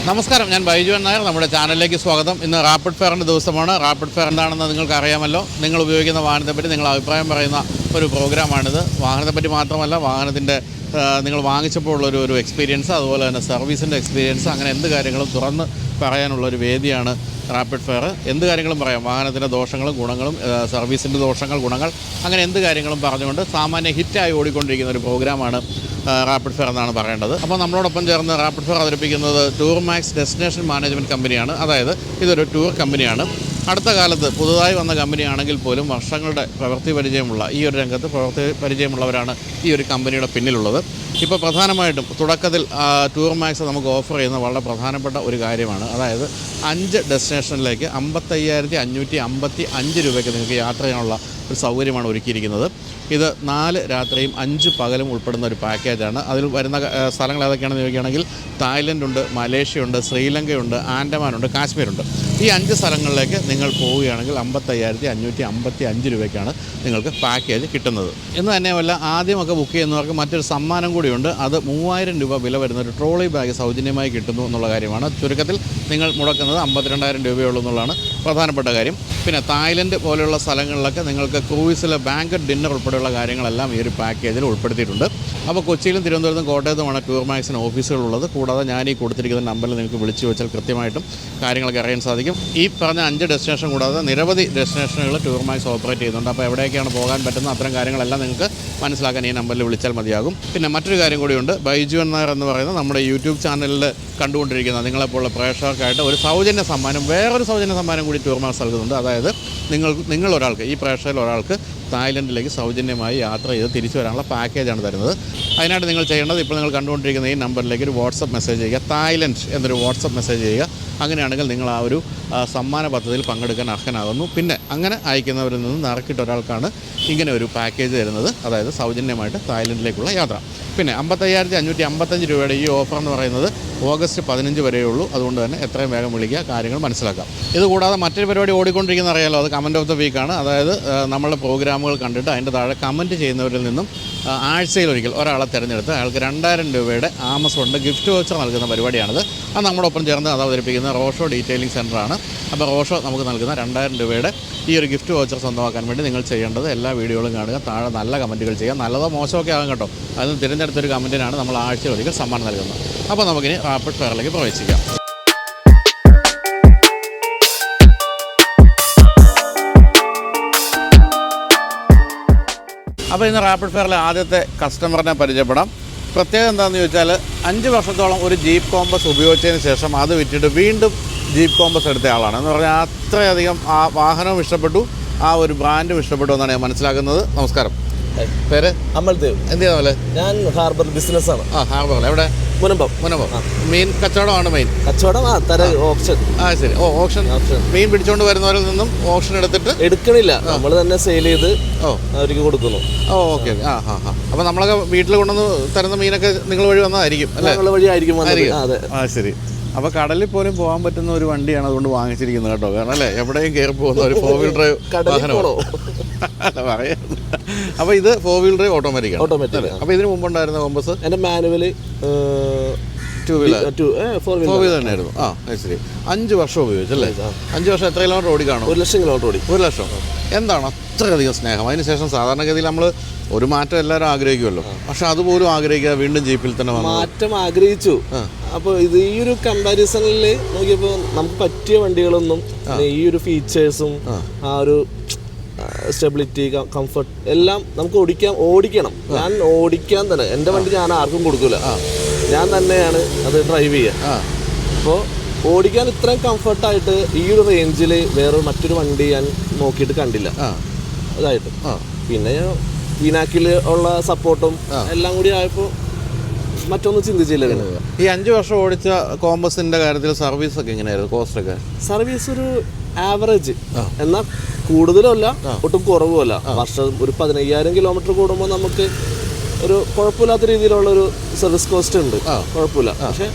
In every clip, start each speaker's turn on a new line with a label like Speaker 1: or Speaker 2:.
Speaker 1: നമസ്കാരം, ഞാൻ ബൈജുവൻ നായർ. നമ്മുടെ ചാനലിലേക്ക് സ്വാഗതം. ഇന്ന് റാപ്പിഡ് ഫെയറിൻ്റെ ദിവസമാണ്. റാപ്പിഡ് ഫെയർ എന്താണെന്ന് നിങ്ങൾക്ക് അറിയാമല്ലോ. നിങ്ങൾ ഉപയോഗിക്കുന്ന വാഹനത്തെപ്പറ്റി നിങ്ങൾ അഭിപ്രായം പറയുന്ന ഒരു പ്രോഗ്രാമാണിത്. വാഹനത്തെപ്പറ്റി മാത്രമല്ല, വാഹനത്തിൻ്റെ നിങ്ങൾ വാങ്ങിച്ചപ്പോൾ ഉള്ളൊരു എക്സ്പീരിയൻസ്, അതുപോലെ തന്നെ സർവീസിൻ്റെ എക്സ്പീരിയൻസ്, അങ്ങനെ എന്ത് കാര്യങ്ങളും തുറന്ന് പറയാനുള്ളൊരു വേദിയാണ് റാപ്പിഡ് ഫെയർ. എന്ത് കാര്യങ്ങളും പറയാം. വാഹനത്തിൻ്റെ ദോഷങ്ങളും ഗുണങ്ങളും, സർവീസിൻ്റെ ദോഷങ്ങൾ ഗുണങ്ങൾ, അങ്ങനെ എന്ത് കാര്യങ്ങളും പറഞ്ഞുകൊണ്ട് സാമാന്യ ഹിറ്റായി ഓടിക്കൊണ്ടിരിക്കുന്ന ഒരു പ്രോഗ്രാമാണ് റാപ്പിഡ് ഫെയർ എന്നാണ് പറയേണ്ടത്. അപ്പോൾ നമ്മളോടൊപ്പം ചേർന്ന് റാപ്പിഡ് ഫെയർ അവതരിപ്പിക്കുന്നത് ടൂർ മാക്സ് ഡെസ്റ്റിനേഷൻ മാനേജ്മെൻറ്റ് കമ്പനിയാണ്. അതായത് ഇതൊരു ടൂർ കമ്പനിയാണ്. അടുത്ത കാലത്ത് പുതുതായി വന്ന കമ്പനിയാണെങ്കിൽ പോലും വർഷങ്ങളുടെ പ്രവൃത്തി പരിചയമുള്ള, ഈ ഒരു രംഗത്ത് പ്രവൃത്തി പരിചയമുള്ളവരാണ് ഈ ഒരു കമ്പനിയുടെ പിന്നിലുള്ളത്. ഇപ്പോൾ പ്രധാനമായിട്ടും തുടക്കത്തിൽ ടൂർ മാക്സ് നമുക്ക് ഓഫർ ചെയ്യുന്ന വളരെ പ്രധാനപ്പെട്ട ഒരു കാര്യമാണ്. അതായത് 5 ഡെസ്റ്റിനേഷനിലേക്ക് 55,555 രൂപയ്ക്ക് നിങ്ങൾക്ക് യാത്ര ചെയ്യാനുള്ള ഒരു സൗകര്യമാണ് ഒരുക്കിയിരിക്കുന്നത്. ഇത് 4 രാത്രിയും 5 പകലും ഉൾപ്പെടുന്ന ഒരു പാക്കേജാണ്. അതിൽ വരുന്ന സ്ഥലങ്ങൾ ഏതൊക്കെയാണെന്ന് ചോദിക്കുകയാണെങ്കിൽ തായ്ലൻഡുണ്ട്, മലേഷ്യയുണ്ട്, ശ്രീലങ്കയുണ്ട്, ആൻഡമാനുണ്ട്, കാശ്മീരുണ്ട്. ഈ 5 സ്ഥലങ്ങളിലേക്ക് നിങ്ങൾ പോവുകയാണെങ്കിൽ 55,555 രൂപയ്ക്കാണ് നിങ്ങൾക്ക് പാക്കേജ് കിട്ടുന്നത്. എന്ന് തന്നെയല്ല, ആദ്യമൊക്കെ ബുക്ക് ചെയ്യുന്നവർക്ക് മറ്റൊരു സമ്മാനം കൂടിയുണ്ട്. അത് 3000 രൂപ വില വരുന്ന ഒരു ട്രോളി ബാഗ് സൗജന്യമായി കിട്ടുന്നു എന്നുള്ള കാര്യമാണ്. ചുരുക്കത്തിൽ നിങ്ങൾ മുടക്കുന്നത് 52,000 രൂപയുള്ളൂ എന്നുള്ളതാണ് പ്രധാനപ്പെട്ട കാര്യം. പിന്നെ തായ്ലൻഡ് പോലെയുള്ള സ്ഥലങ്ങളിലൊക്കെ നിങ്ങൾക്ക് ക്രൂയിസിൽ ബാങ്കറ്റ് ഡിന്നർ ഉൾപ്പെടെയുള്ള കാര്യങ്ങളെല്ലാം ഈ ഒരു പാക്കേജിൽ ഉൾപ്പെടുത്തിയിട്ടുണ്ട്. അപ്പോൾ കൊച്ചിയിലും തിരുവനന്തപുരത്തും കോട്ടയത്തുമാണ് ടൂർ മാക്സിന് ഓഫീസുകളുള്ളത്. കൂടാതെ ഞാൻ ഈ കൊടുത്തിരിക്കുന്ന നമ്പറിൽ നിങ്ങൾക്ക് വിളിച്ചു വെച്ചാൽ കൃത്യമായിട്ടും കാര്യങ്ങളൊക്കെ അറിയാൻ സാധിക്കും. ഈ പറഞ്ഞ 5 ഡെസ്റ്റിനേഷൻ കൂടാതെ നിരവധി ഡെസ്റ്റിനേഷനുകൾ ടൂർ മാക്സ് ഓപ്പറേറ്റ് ചെയ്യുന്നുണ്ട്. അപ്പോൾ എവിടെയൊക്കെയാണ് പോകാൻ പറ്റുന്ന അത്തരം കാര്യങ്ങളെല്ലാം നിങ്ങൾക്ക് മനസ്സിലാക്കാൻ ഈ നമ്പറിൽ വിളിച്ചാൽ മതിയാകും. പിന്നെ മറ്റൊരു കാര്യം കൂടിയുണ്ട്. ബൈജുവൻ നായർ എന്ന് പറയുന്ന നമ്മുടെ യൂട്യൂബ് ചാനലിൽ കണ്ടുകൊണ്ടിരിക്കുന്ന നിങ്ങളെപ്പോലുള്ള പ്രേക്ഷകർക്കായിട്ട് ഒരു സൗജന്യ സമ്മാനം, വേറൊരു സൗജന്യ സമ്മാനം കൂടി ടൂർ മാക്സ് നൽകുന്നുണ്ട്. അതായത് നിങ്ങളൊരാൾക്ക്, ഈ പ്രേക്ഷകരിൽ ഒരാൾക്ക് തായ്ലൻഡിലേക്ക് സൗജന്യമായി യാത്ര ചെയ്ത് തിരിച്ചു വരാനുള്ള പാക്കേജാണ് തരുന്നത്. അതിനായിട്ട് നിങ്ങൾ ചെയ്യേണ്ടത്, ഇപ്പോൾ നിങ്ങൾ കണ്ടുകൊണ്ടിരിക്കുന്ന ഈ നമ്പറിലേക്ക് ഒരു വാട്സപ്പ് മെസ്സേജ് ചെയ്യുക. തായ്ലൻഡ് എന്നൊരു വാട്സപ്പ് മെസ്സേജ് ചെയ്യുക. അങ്ങനെയാണെങ്കിൽ നിങ്ങൾ ആ ഒരു സമ്മാന പദ്ധതിയിൽ പങ്കെടുക്കാൻ അർഹനാകുന്നു. പിന്നെ അങ്ങനെ അയക്കുന്നവരിൽ നിന്ന് നറുക്കിട്ട് ഒരാൾക്കാണ് ഇങ്ങനെ ഒരു പാക്കേജ് തരുന്നത്, അതായത് സൗജന്യമായിട്ട് തായ്ലൻഡിലേക്കുള്ള യാത്ര. പിന്നെ 55,555 രൂപയുടെ ഈ ഓഫർ എന്ന് പറയുന്നത് ഓഗസ്റ്റ് 15 വരെയുള്ളൂ. അതുകൊണ്ട് തന്നെ എത്രയും വേഗം വിളിക്കുക, കാര്യങ്ങൾ മനസ്സിലാക്കാം. ഇതുകൂടാതെ മറ്റൊരു പരിപാടി ഓടിക്കൊണ്ടിരിക്കുന്ന അറിയാലോ, അത് കമൻറ്റ് ഓഫ് ദ വീക്കാണ്. അതായത് നമ്മളുടെ പ്രോഗ്രാമുകൾ കണ്ടിട്ട് അതിൻ്റെ താഴെ കമൻറ്റ് ചെയ്യുന്നവരിൽ നിന്നും ആഴ്ചയിലൊരിക്കൽ ഒരാളെ തിരഞ്ഞെടുത്ത് അയാൾക്ക് 2,000 രൂപയുടെ ആമസോണിൻ്റെ ഗിഫ്റ്റ് വൗച്ചർ നൽകുന്ന പരിപാടിയാണിത്. അത് നമ്മോടൊപ്പം ചേർന്ന് അത് അവതരിപ്പിക്കുന്ന റോഷോ ഡീറ്റെയിലിംഗ് സെൻ്ററാണ്. അപ്പോൾ റോഷോ നമുക്ക് നൽകുന്ന 2,000 രൂപയുടെ ഈ ഒരു ഗിഫ്റ്റ് വൗച്ചർ സ്വന്തമാക്കാൻ വേണ്ടി നിങ്ങൾ ചെയ്യേണ്ടത് എല്ലാ വീഡിയോകളും കാണുക, താഴെ നല്ല കമൻറ്റുകൾ ചെയ്യുക. നല്ലതോ മോശമൊക്കെ ആകും കേട്ടോ. അതിന് തിരഞ്ഞെടുത്തൊരു കമൻറ്റിനാണ് നമ്മൾ ആഴ്ചയിലൊരിക്കൽ സമ്മാനം നൽകുന്നത്. അപ്പോൾ നമുക്കിനി റാപ്പിഡ് ഫെയറിലേക്ക് പ്രവേശിക്കാം. അപ്പോൾ ഇന്ന് റാപ്പിഡ് ഫെയറിലെ ആദ്യത്തെ കസ്റ്റമറിനെ പരിചയപ്പെടാം. പ്രത്യേകം എന്താണെന്ന് ചോദിച്ചാൽ 5 വർഷത്തോളം ഒരു ജീപ്പ് കോമ്പസ് ഉപയോഗിച്ചതിന് ശേഷം അത് വിറ്റിട്ട് വീണ്ടും ജീപ്പ് കോമ്പസ് എടുത്ത ആളാണ്. എന്ന് പറഞ്ഞാൽ അത്രയധികം ആ വാഹനവും ഇഷ്ടപ്പെട്ടു, ആ ഒരു ബ്രാൻഡും ഇഷ്ടപ്പെട്ടു എന്നാണ് ഞാൻ മനസ്സിലാക്കുന്നത്. നമസ്കാരം. പേര്?
Speaker 2: അമൽദേവ്.
Speaker 1: എന്ത് ചെയ്യുന്ന?
Speaker 2: ഞാൻ ഹാർബർ ബിസിനസ്സാണ്.
Speaker 1: ഹാർബറിൽ എവിടെ? മുനമ്പം. മീൻ കച്ചവടമാണ് മെയിൻ കച്ചവടം. ഓപ്ഷൻ. ശരി. ഓപ്ഷൻ. മീൻ പിടിച്ചോണ്ട് വരുന്നവരിൽ നിന്നും ഓപ്ഷൻ എടുക്കണില്ല, നമ്മൾ തന്നെ സെയിൽ ചെയ്ത് അവർക്ക് കൊടുക്കുന്നു. ഓക്കെ. അപ്പൊ നമ്മളൊക്കെ വീട്ടിൽ കൊണ്ടുവന്ന് തരുന്ന മീനൊക്കെ നിങ്ങൾ വഴി വന്നതായിരിക്കും അല്ലേ? വഴി ആയിരിക്കും. ശരി. അപ്പോൾ കടലിൽ പോലും പോകാൻ പറ്റുന്ന ഒരു വണ്ടിയാണ് അതുകൊണ്ട് വാങ്ങിച്ചിരിക്കുന്നത് കേട്ടോ. കാരണം അല്ലേ, എവിടെയും കയറി പോകുന്ന ഒരു 4 വീൽ ഡ്രൈവ് വാഹനമാണോ അല്ല പറയാ. അപ്പോൾ ഇത് 4 വീൽ ഡ്രൈവ് ഓട്ടോമാറ്റിക്. അപ്പോൾ ഇതിന് മുമ്പുണ്ടായിരുന്ന കോമ്പസ്
Speaker 2: എൻ്റെ മാനുവല്
Speaker 1: 2 വീലർ 4 വീലർ തന്നെയായിരുന്നു. ശരി. 5 വർഷം ഉപയോഗിച്ചല്ലേ? 5 വർഷം എത്ര കിലോമീറ്റർ ഓടി കാണും? 1,00,000 കിലോമീറ്റർ ഓടി. 1 ലക്ഷം. എന്താണ് അത്രയധികം സ്നേഹം? അതിനുശേഷം സാധാരണഗതിയിൽ നമ്മൾ ഒരു മാറ്റം എല്ലാവരും ആഗ്രഹിക്കുമല്ലോ, പക്ഷെ അതുപോലും ആഗ്രഹിക്കാതെ വീണ്ടും ജീപ്പിൽ തന്നെ
Speaker 2: മാറ്റം ആഗ്രഹിച്ചു. അപ്പോൾ ഇത് ഈ ഒരു കമ്പാരിസണിൽ നോക്കിയപ്പോൾ നമുക്ക് പറ്റിയ വണ്ടികളൊന്നും ഈ ഒരു ഫീച്ചേഴ്സും ആ ഒരു സ്റ്റെബിലിറ്റി, കംഫർട്ട് എല്ലാം നമുക്ക് ഓടിക്കണം. ഞാൻ ഓടിക്കാൻ തന്നെ, എൻ്റെ വണ്ടി ഞാൻ ആർക്കും കൊടുക്കില്ല, ഞാൻ തന്നെയാണ് അത് ഡ്രൈവ് ചെയ്യുക. അപ്പോൾ ഓടിക്കാൻ ഇത്രയും കംഫർട്ടായിട്ട് ഈ ഒരു റേഞ്ചിൽ വേറെ മറ്റൊരു വണ്ടി ഞാൻ നോക്കിയിട്ട് കണ്ടില്ല അതായിട്ട്. പിന്നെ വിനാക്കിൽ ഉള്ള സപ്പോർട്ടും എല്ലാം കൂടി ആയപ്പോൾ മറ്റൊന്നും ചിന്തിച്ചില്ല.
Speaker 1: ഈ 5 വർഷം ഓടിച്ച കോമ്പസിന്റെ കാര്യത്തിൽ സർവീസ് ഒക്കെ എങ്ങനെയായിരുന്നു? കോസ്റ്റ് ഒക്കെ?
Speaker 2: സർവീസ് ഒരു ആവറേജ്, എന്നാൽ കൂടുതലുമല്ല ഒട്ടും കുറവുമല്ല. വർഷം ഒരു 15,000 കിലോമീറ്റർ കൂടുമ്പോൾ നമുക്ക് ഒരു കുഴപ്പമില്ലാത്ത രീതിയിലുള്ളൊരു സർവീസ് കോസ്റ്റ് ഉണ്ട്, കുഴപ്പമില്ല. പക്ഷെ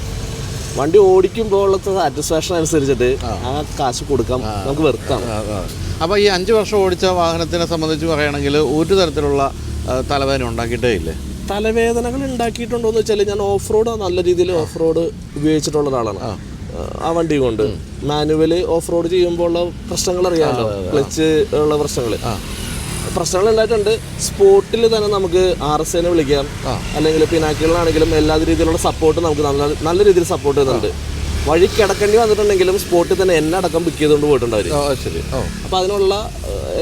Speaker 2: വണ്ടി ഓടിക്കുമ്പോൾ ഉള്ള സാറ്റിസ്ഫാക്ഷൻ അനുസരിച്ചിട്ട് ആ കാശ് കൊടുക്കാം, നമുക്ക് വെറുക്കാം.
Speaker 1: അപ്പോൾ ഈ 5 വർഷം ഓടിച്ച വാഹനത്തിനെ സംബന്ധിച്ച് പറയുകയാണെങ്കിൽ ഒരു തരത്തിലുള്ള തലവേദന ഉണ്ടാക്കിയിട്ടേ ഇല്ലേ?
Speaker 2: തലവേദനകൾ ഉണ്ടാക്കിയിട്ടുണ്ടോ എന്ന് വെച്ചാൽ, ഞാൻ ഓഫ് റോഡ് നല്ല രീതിയിൽ ഓഫ് റോഡ് ഉപയോഗിച്ചിട്ടുള്ള ഒരാളാണ്. ആ വണ്ടി കൊണ്ട്. മാനുവല് ഓഫ് റോഡ് ചെയ്യുമ്പോൾ ഉള്ള പ്രശ്നങ്ങൾ അറിയാമല്ലോ, ക്ലച്ച് ഉള്ള പ്രശ്നങ്ങൾ ഉണ്ടായിട്ടുണ്ട്. സ്പോട്ടിൽ തന്നെ നമുക്ക് RSAനെ വിളിക്കാം, അല്ലെങ്കിൽ പിനാക്കിളിനാണെങ്കിലും എല്ലാ രീതിയിലുള്ള സപ്പോർട്ട് നമുക്ക് നല്ല രീതിയിൽ സപ്പോർട്ട് ചെയ്യുന്നുണ്ട്. വഴി കിടക്കേണ്ടി വന്നിട്ടുണ്ടെങ്കിലും സ്പോട്ടിൽ തന്നെ എന്നെ അടക്കം പിക്ക് ചെയ്തുകൊണ്ട് പോയിട്ടുണ്ട് അവർ. അപ്പോൾ അതിനുള്ള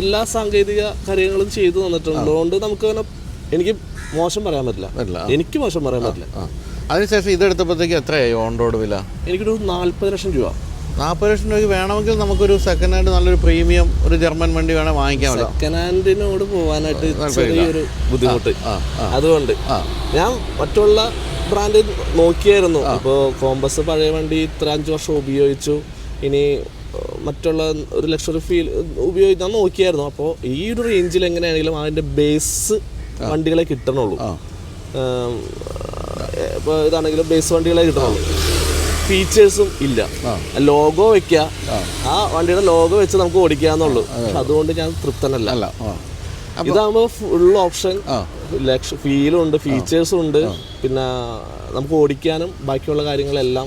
Speaker 2: എല്ലാ സാങ്കേതിക കാര്യങ്ങളും ചെയ്തു തന്നിട്ടുണ്ട്. അതുകൊണ്ട് നമുക്ക് എനിക്ക് മോശം പറയാൻ പറ്റില്ല.
Speaker 1: അതിനുശേഷം ഇതെടുത്തപ്പോഴത്തേക്ക് എത്രയായി ഓൺ റോഡ് വില?
Speaker 2: എനിക്കൊരു 40 ലക്ഷം രൂപ.
Speaker 1: 40 ലക്ഷം രൂപയ്ക്ക് വേണമെങ്കിൽ നമുക്കൊരു സെക്കൻഡ് ഹാൻഡ് നല്ലൊരു പ്രീമിയം ഒരു ജർമ്മൻ വണ്ടി വേണേൽ വാങ്ങിക്കാൻ.
Speaker 2: സെക്കൻഡ് ഹാൻഡിനോട് പോകാനായിട്ട് ചെറിയൊരു ബുദ്ധിമുട്ട്. അതുകൊണ്ട് ഞാൻ മറ്റുള്ള ബ്രാൻഡ് നോക്കിയായിരുന്നു. ഇപ്പോൾ കോമ്പസ് പഴയ വണ്ടി ഇത്ര 5 വർഷം ഉപയോഗിച്ചു. ഇനി മറ്റുള്ള ഒരു ലക്ഷറി ഫീൽ ഉപയോഗിച്ച് ഞാൻ നോക്കിയായിരുന്നു. അപ്പോൾ ഈ ഒരു റേഞ്ചിൽ എങ്ങനെയാണെങ്കിലും അതിൻ്റെ ബേസ് വണ്ടികളെ കിട്ടണുള്ളൂ. ഇപ്പോൾ ഇതാണെങ്കിലും ബേസ് വണ്ടികളെ കിട്ടണുള്ളൂ. ഫീച്ചേഴ്സും ഇല്ല. ലോഗോ വെക്കുക, ആ വണ്ടിയുടെ ലോഗോ വെച്ച് നമുക്ക് ഓടിക്കാന്നുള്ളൂ. പക്ഷെ അതുകൊണ്ട് ഞാൻ തൃപ്തനല്ല. ഇതാകുമ്പോൾ ഫുൾ ഓപ്ഷൻ, ഫീലും ഉണ്ട്, ഫീച്ചേഴ്സും ഉണ്ട്, പിന്നെ നമുക്ക് ഓടിക്കാനും ബാക്കിയുള്ള കാര്യങ്ങളെല്ലാം.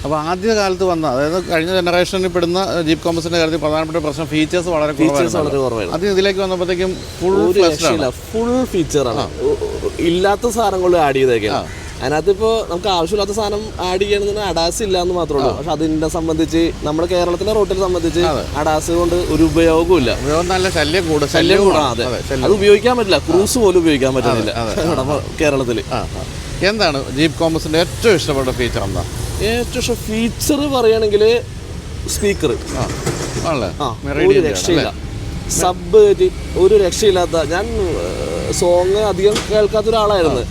Speaker 1: അപ്പോൾ ആദ്യ കാലത്ത് വന്ന, അതായത് കഴിഞ്ഞ ജനറേഷനിൽ പെടുന്ന ജീപ്പ് കോമ്പസിന്റെ കാര്യത്തിൽ പ്രധാനപ്പെട്ട പ്രശ്നം ഫീച്ചേഴ്സ് വളരെ കുറവാണ്. അത് ഇതിലേക്ക് വന്നപ്പോഴത്തേക്കും
Speaker 2: ഫുൾ ഫീച്ചറാണ്. ഇല്ലാത്ത സാധനങ്ങൾ ആഡ് ചെയ്തേക്കാം. അതിനകത്ത് ഇപ്പോൾ നമുക്ക് ആവശ്യമില്ലാത്ത സാധനം ആഡ് ചെയ്യണമെന്ന് അഡാസ് ഇല്ല എന്ന് മാത്രമേ ഉള്ളൂ. പക്ഷെ അതിനെ സംബന്ധിച്ച് നമ്മുടെ കേരളത്തിലെ റോട്ടിനെ സംബന്ധിച്ച് അഡാസ് കൊണ്ട് ഒരു ഉപയോഗമില്ല.
Speaker 1: നല്ല ശല്യം
Speaker 2: കൂടാതെ അത് ഉപയോഗിക്കാൻ പറ്റില്ല. ക്രൂസ് പോലും ഉപയോഗിക്കാൻ പറ്റുന്നില്ല കേരളത്തിൽ.
Speaker 1: എന്താണ് ജീപ്പ് കോമ്പസിന്റെ ഏറ്റവും ഇഷ്ടപ്പെട്ട ഫീച്ചർ? എന്താ
Speaker 2: ഏറ്റവും ഇഷ്ടം ഫീച്ചർ പറയുകയാണെങ്കിൽ സ്പീക്കർ ഒരു രക്ഷയില്ല. സബ് ഒരു രക്ഷയില്ലാത്ത. ഞാൻ സോങ് അധികം കേൾക്കാത്ത ഒരാളായിരുന്നു.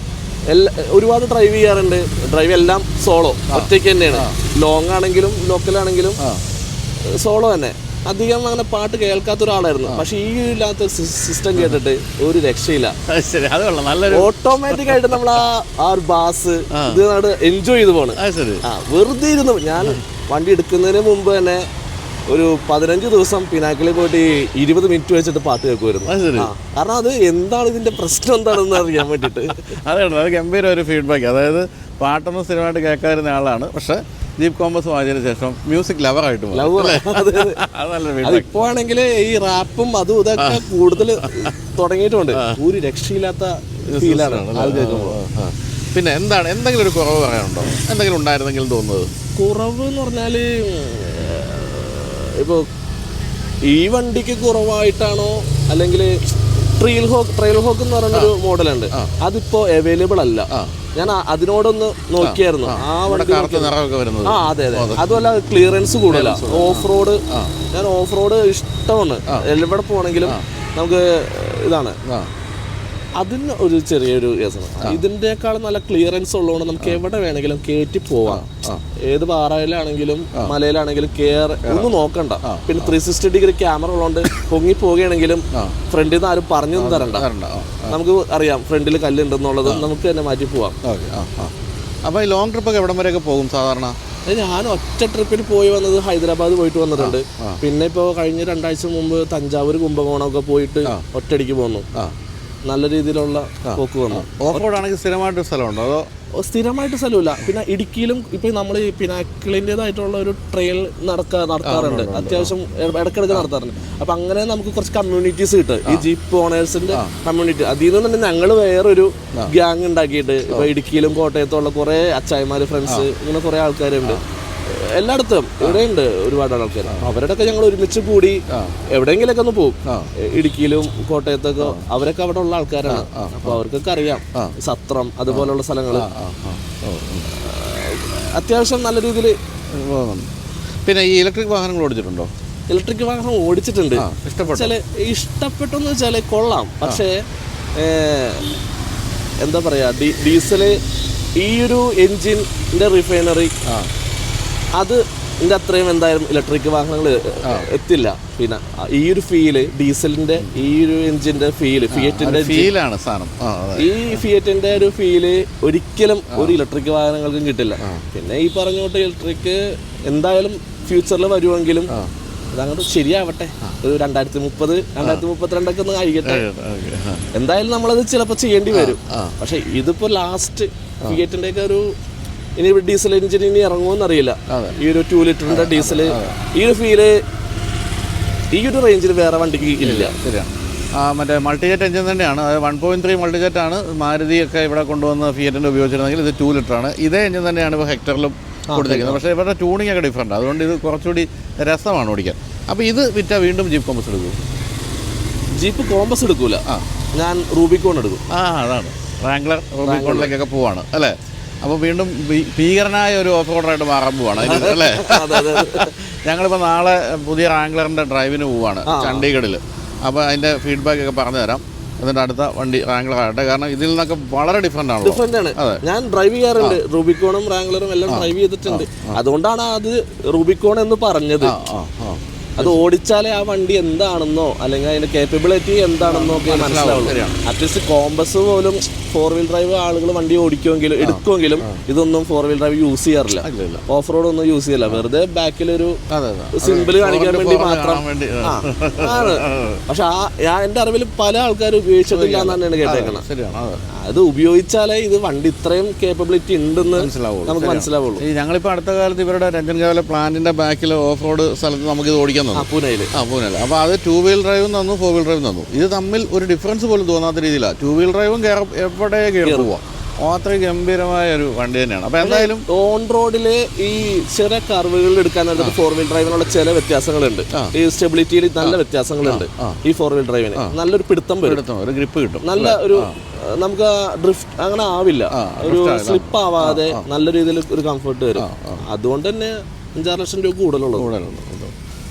Speaker 2: ഒരുപാട് ഡ്രൈവ് ചെയ്യാറുണ്ട്. ഡ്രൈവ് എല്ലാം സോളോ, ഒറ്റയ്ക്ക് തന്നെയാണ്. ലോങ് ആണെങ്കിലും ലോക്കലാണെങ്കിലും സോളോ തന്നെ. അധികം അങ്ങനെ പാട്ട് കേൾക്കാത്ത ഒരാളായിരുന്നു. പക്ഷെ ഈ ഇല്ലാത്ത സിസ്റ്റം കേട്ടിട്ട് ഒരു രക്ഷയില്ല. ഓട്ടോമാറ്റിക് ആയിട്ട് നമ്മൾ ആ ഒരു ബാസ് ഇത് എൻജോയ് ചെയ്ത് പോണ്. വെറുതെ ഇരുന്നു. ഞാൻ വണ്ടി എടുക്കുന്നതിന് മുമ്പ് തന്നെ ഒരു 15 ദിവസം പിനാക്കിളിൽ പോയിട്ട് 20 മിനിറ്റ് വെച്ചിട്ട് പാട്ട് കേൾക്കുമായിരുന്നു. കാരണം അത് എന്താണ് ഇതിന്റെ പ്രശ്നം എന്താണെന്ന് അറിയാൻ വേണ്ടിയിട്ട്.
Speaker 1: അത് ഗംഭീര ഒരു ഫീഡ്ബാക്ക്. അതായത് പാട്ടൊന്നും സ്ഥിരമായിട്ട് കേൾക്കാതിരുന്ന ആളാണ്, പക്ഷെ ജീപ്പ് കോമ്പസ് വാങ്ങിയതിനു ശേഷം മ്യൂസിക് ലവറായിട്ട്
Speaker 2: ഇപ്പോ ആണെങ്കിൽ ഈ റാപ്പും അതും ഇതൊക്കെ കൂടുതൽ തുടങ്ങിയിട്ടുണ്ട്. ഒരു രക്ഷയില്ലാത്ത ഫീലാണ് അത് കേൾക്കുമ്പോൾ.
Speaker 1: പിന്നെ എന്തെങ്കിലും ഒരു കുറവ് പറയാനുണ്ടോ? എന്തെങ്കിലും ഉണ്ടായിരുന്നെങ്കിലും തോന്നുന്നത്?
Speaker 2: കുറവ് എന്ന് പറഞ്ഞാൽ ഇപ്പോൾ ഈ വണ്ടിക്ക് കുറവായിട്ടാണോ, അല്ലെങ്കിൽ ട്രെയിൽ ഹോക്ക് എന്ന് പറയുന്നൊരു മോഡലുണ്ട്. അതിപ്പോ അവൈലബിൾ അല്ല. ഞാൻ അതിനോടൊന്ന് നോക്കിയായിരുന്നു. ആ വണ്ടി അതെ. അതുമല്ല ക്ലിയറൻസ് കൂടുതല. ഓഫ് റോഡ്, ഞാൻ ഓഫ് റോഡ് ഇഷ്ടമാണ്. എവിടെ പോകണമെങ്കിലും നമുക്ക് ഇതാണ്. അതിന് ഒരു ചെറിയൊരു കേസാണ്. ഇതിൻ്റെക്കാളും നല്ല ക്ലിയറൻസ് ഉള്ളതുകൊണ്ട് നമുക്ക് എവിടെ വേണമെങ്കിലും കയറ്റി പോവാം. ഏത് പാറയിലാണെങ്കിലും മലയിലാണെങ്കിലും ഒന്നും നോക്കണ്ട. പിന്നെ 360 ഡിഗ്രി ക്യാമറ ഉള്ളതുകൊണ്ട് പൊങ്ങി പോവുകയാണെങ്കിലും ഫ്രണ്ടിൽ നിന്ന് ആരും പറഞ്ഞു തരണ്ട. നമുക്ക് അറിയാം ഫ്രണ്ടിൽ കല്ലുണ്ടെന്നുള്ളതും നമുക്ക് തന്നെ മാറ്റി പോവാം.
Speaker 1: അപ്പോൾ ഈ ലോങ് ട്രിപ്പൊക്കെ എവിടം വരെയൊക്കെ പോകും സാധാരണ?
Speaker 2: ഞാൻ ഒറ്റ ട്രിപ്പിൽ പോയി വന്നത് ഹൈദരാബാദ് പോയിട്ട് വന്നിട്ടുണ്ട്. പിന്നെ ഇപ്പോൾ കഴിഞ്ഞ 2 ആഴ്ച മുമ്പ് തഞ്ചാവൂർ കുംഭകോണമൊക്കെ പോയിട്ട് ഒറ്റയടിക്ക് പോന്നു. നല്ല രീതിയിലുള്ള പോക്ക് വന്നു.
Speaker 1: ഓഫ് റോഡ് ആണെങ്കിൽ സ്ഥിരമായിട്ട് സ്ഥലമുണ്ടോ? അതോ
Speaker 2: സ്ഥിരമായിട്ട് സ്ഥലമില്ല. പിന്നെ ഇടുക്കിയിലും ഇപ്പം നമ്മൾ ഈ പിനാക്കിളിൻ്റെതായിട്ടുള്ള ഒരു ട്രെയിൽ നടത്താറുണ്ട്. അത്യാവശ്യം ഇടയ്ക്കിടയ്ക്ക് നടത്താറുണ്ട്. അപ്പം അങ്ങനെ നമുക്ക് കുറച്ച് കമ്മ്യൂണിറ്റീസ് കിട്ടും. ഈ ജീപ്പ് ഓണേഴ്സിൻ്റെ കമ്മ്യൂണിറ്റി. അതിൽ നിന്ന് തന്നെ ഞങ്ങൾ വേറൊരു ഗ്യാങ് ഉണ്ടാക്കിയിട്ട് ഇപ്പോൾ ഇടുക്കിയിലും കോട്ടയത്തുള്ള കുറേ അച്ചായന്മാർ, ഫ്രണ്ട്സ്, ഇങ്ങനെ കുറേ ആൾക്കാരുണ്ട്. എല്ലായിടത്തും ഇവിടെയുണ്ട് ഒരുപാട് ആൾക്കാർ. അവരോടൊക്കെ ഞങ്ങൾ ഒരുമിച്ച് കൂടി എവിടെയെങ്കിലൊക്കെ ഒന്ന് പോകും. ഇടുക്കിയിലും കോട്ടയത്തൊക്കെ അവരൊക്കെ അവിടെ ഉള്ള ആൾക്കാരാണ്. അപ്പൊ അവർക്കൊക്കെ അറിയാം സത്രം അതുപോലുള്ള സ്ഥലങ്ങൾ. അത്യാവശ്യം നല്ല രീതിയിൽ.
Speaker 1: പിന്നെ ഈ ഇലക്ട്രിക് വാഹനങ്ങൾ ഓടിച്ചിട്ടുണ്ടോ?
Speaker 2: ഇലക്ട്രിക് വാഹനം ഓടിച്ചിട്ടുണ്ട്. ഇഷ്ടപ്പെട്ടെന്ന് വെച്ചാൽ കൊള്ളാം. പക്ഷേ എന്താ പറയാ, ഡീസല് ഈ ഒരു എൻജിൻ്റെ റിഫൈനറി അത് ഇതിൻ്റെ അത്രയും എന്തായാലും ഇലക്ട്രിക് വാഹനങ്ങൾ എത്തില്ല. പിന്നെ ഈ ഒരു ഫീല്, ഡീസലിന്റെ ഈ ഒരു എഞ്ചിന്റെ ഫീല്, ഫിയറ്റിന്റെ
Speaker 1: ഫീലാണ് സാധനം.
Speaker 2: ഈ ഫിയറ്റിന്റെ ഒരു ഫീല് ഒരിക്കലും ഒരു ഇലക്ട്രിക് വാഹനങ്ങൾക്കും കിട്ടില്ല. പിന്നെ ഈ പറഞ്ഞോട്ട് ഇലക്ട്രിക് എന്തായാലും ഫ്യൂച്ചറിൽ വരുമെങ്കിലും അതങ്ങോട്ട് ശരിയാവട്ടെ. ഒരു 2030, 2032 ഒന്ന് കഴിയട്ടെ. എന്തായാലും നമ്മളത് ചിലപ്പോൾ ചെയ്യേണ്ടി വരും. പക്ഷെ ഇതിപ്പോ ലാസ്റ്റ് ഫിയറ്റിന്റെ ഒക്കെ ഒരു ഇനി ഡീസൽ എഞ്ചിൻ ഇനി ഇറങ്ങുമെന്ന് അറിയില്ല. ഈ ഒരു 2 ലിറ്ററിന്റെ ഡീസൽ ഈ ഒരു ഫീല് ഈ ഒരു റേഞ്ചിൽ വേറെ വണ്ടിക്ക് ഇല്ല.
Speaker 1: ശരിയാണ്. മറ്റേ മൾട്ടിജെറ്റ് എഞ്ചിൻ തന്നെയാണ്. അത് 1.3 മൾട്ടിജെറ്റാണ് മാരുതിയൊക്കെ ഇവിടെ കൊണ്ടുവന്ന് ഫിയറ്റിൻ്റെ ഉപയോഗിച്ചിരുന്നെങ്കിൽ ഇത് 2 ലിറ്ററാണ്. ഇതേ എഞ്ചിൻ തന്നെയാണ് ഇപ്പോൾ ഹെക്ടറിലും കൊടുത്തിരിക്കുന്നത്. പക്ഷേ ഇവരുടെ ട്യൂണിംഗ് ഒക്കെ ഡിഫറൻറ്റ്, അതുകൊണ്ട് ഇത് കുറച്ചുകൂടി രസമാണ് ഓടിക്കാൻ. അപ്പോൾ ഇത് വിറ്റാൽ വീണ്ടും ജീപ്പ് കോമ്പസ് എടുക്കും.
Speaker 2: ജീപ്പ് കോമ്പസ് എടുക്കൂല, ഞാൻ റൂബിക്കോൺ എടുക്കും.
Speaker 1: അതാണ് റാംഗ്ലർ റൂബിക്കോണിലേക്കൊക്കെ പോവാണ് അല്ലേ. അപ്പോൾ വീണ്ടും ഭീകരനായ ഒരു ഓഫ് റോഡറായിട്ട് മാറാൻ പോവാണ് അല്ലേ. ഞങ്ങളിപ്പോൾ നാളെ പുതിയ റാംഗ്ലറിൻ്റെ ഡ്രൈവിന് പോവാണ് ചണ്ഡീഗഡിൽ. അപ്പോൾ അതിൻ്റെ ഫീഡ്ബാക്ക് ഒക്കെ പറഞ്ഞു തരാം. എന്നിട്ട് അടുത്ത വണ്ടി റാംഗ്ലർ ആകട്ടെ, കാരണം ഇതിൽ നിന്നൊക്കെ വളരെ ഡിഫറെൻ്റ് ആണ്.
Speaker 2: ഞാൻ ഡ്രൈവ് ചെയ്യാറുണ്ട്, റൂബിക്കോണും റാംഗ്ലറും എല്ലാം ഡ്രൈവ് ചെയ്തിട്ടുണ്ട്. അതുകൊണ്ടാണ് അത് റൂബിക്കോൺ എന്ന് പറഞ്ഞത്. അത് ഓടിച്ചാലേ ആ വണ്ടി എന്താണെന്നോ അല്ലെങ്കിൽ അതിന്റെ കേപ്പബിലിറ്റി എന്താണെന്നോ ഒക്കെ മനസ്സിലാവുള്ളൂ. അറ്റ്ലീസ്റ്റ് കോമ്പസ് പോലും 4 വീൽ ഡ്രൈവ് ആളുകൾ വണ്ടി ഓടിക്കുമെങ്കിലും എടുക്കുമെങ്കിലും ഇതൊന്നും 4 വീൽ ഡ്രൈവ് യൂസ് ചെയ്യാറില്ല. ഓഫ് റോഡ് ഒന്നും യൂസ് ചെയ്യില്ല. വെറുതെ ബാക്കിലൊരു സിമ്പിൾ കാണിക്കാൻ വേണ്ടി മാത്രം ആണ്. പക്ഷെ എന്റെ അറിവിൽ പല ആൾക്കാരും ഉപയോഗിച്ചിട്ടില്ല എന്ന് തന്നെയാണ് കേട്ടേക്കുന്നത്. അത് ഉപയോഗിച്ചാലേ ഇത് വണ്ടി ഇത്രയും കേപ്പബിലിറ്റി ഉണ്ടെന്ന് നമുക്ക് മനസ്സിലാവുള്ളൂ.
Speaker 1: ഞങ്ങളിപ്പോൾ അടുത്ത കാലത്ത് ഇവരുടെ രഞ്ജൻഗാവിലെ പ്ലാന്റിന്റെ ബാക്കിൽ ഓഫ് റോഡ് സ്ഥലത്ത് നമുക്ക് ഇത് ഓടിക്കാൻ തന്നു, പൂനെയിൽ. അപ്പോൾ അത് 2 വീൽ ഡ്രൈവും തന്നു, 4 വീൽ ഡ്രൈവും തന്നു. ഇത് തമ്മിൽ ഒരു ഡിഫറൻസ് പോലും തോന്നാത്ത രീതിയിലാണ്. 2 വീൽ ഡ്രൈവും എവിടെ കയറി പോവാം, അത്രയും ഗംഭീരമായ ഒരു വണ്ടി തന്നെയാണ്. അപ്പോൾ എന്തായാലും
Speaker 2: ഓൺ റോഡില് ഈ ചെറിയ കർവുകളിൽ എടുക്കാൻ 4 വീൽ ഡ്രൈവിനുള്ള ചില വ്യത്യാസങ്ങളുണ്ട്. ഈ സ്റ്റെബിലിറ്റിയിൽ നല്ല വ്യത്യാസങ്ങളുണ്ട്. ഈ 4 വീൽ ഡ്രൈവിന് നല്ലൊരു പിടുത്തം വരും, ഒരു ഗ്രിപ്പ് കിട്ടും, നല്ല ഒരു നമുക്ക് ഡ്രിഫ്റ്റ് അങ്ങനെ ആവില്ല, ഒരു സ്ലിപ്പ് ആവാതെ നല്ല രീതിയിൽ ഒരു കംഫർട്ട് വരും. അതുകൊണ്ട് തന്നെ 5-6 ലക്ഷം രൂപ കൂടുതലുണ്ട്.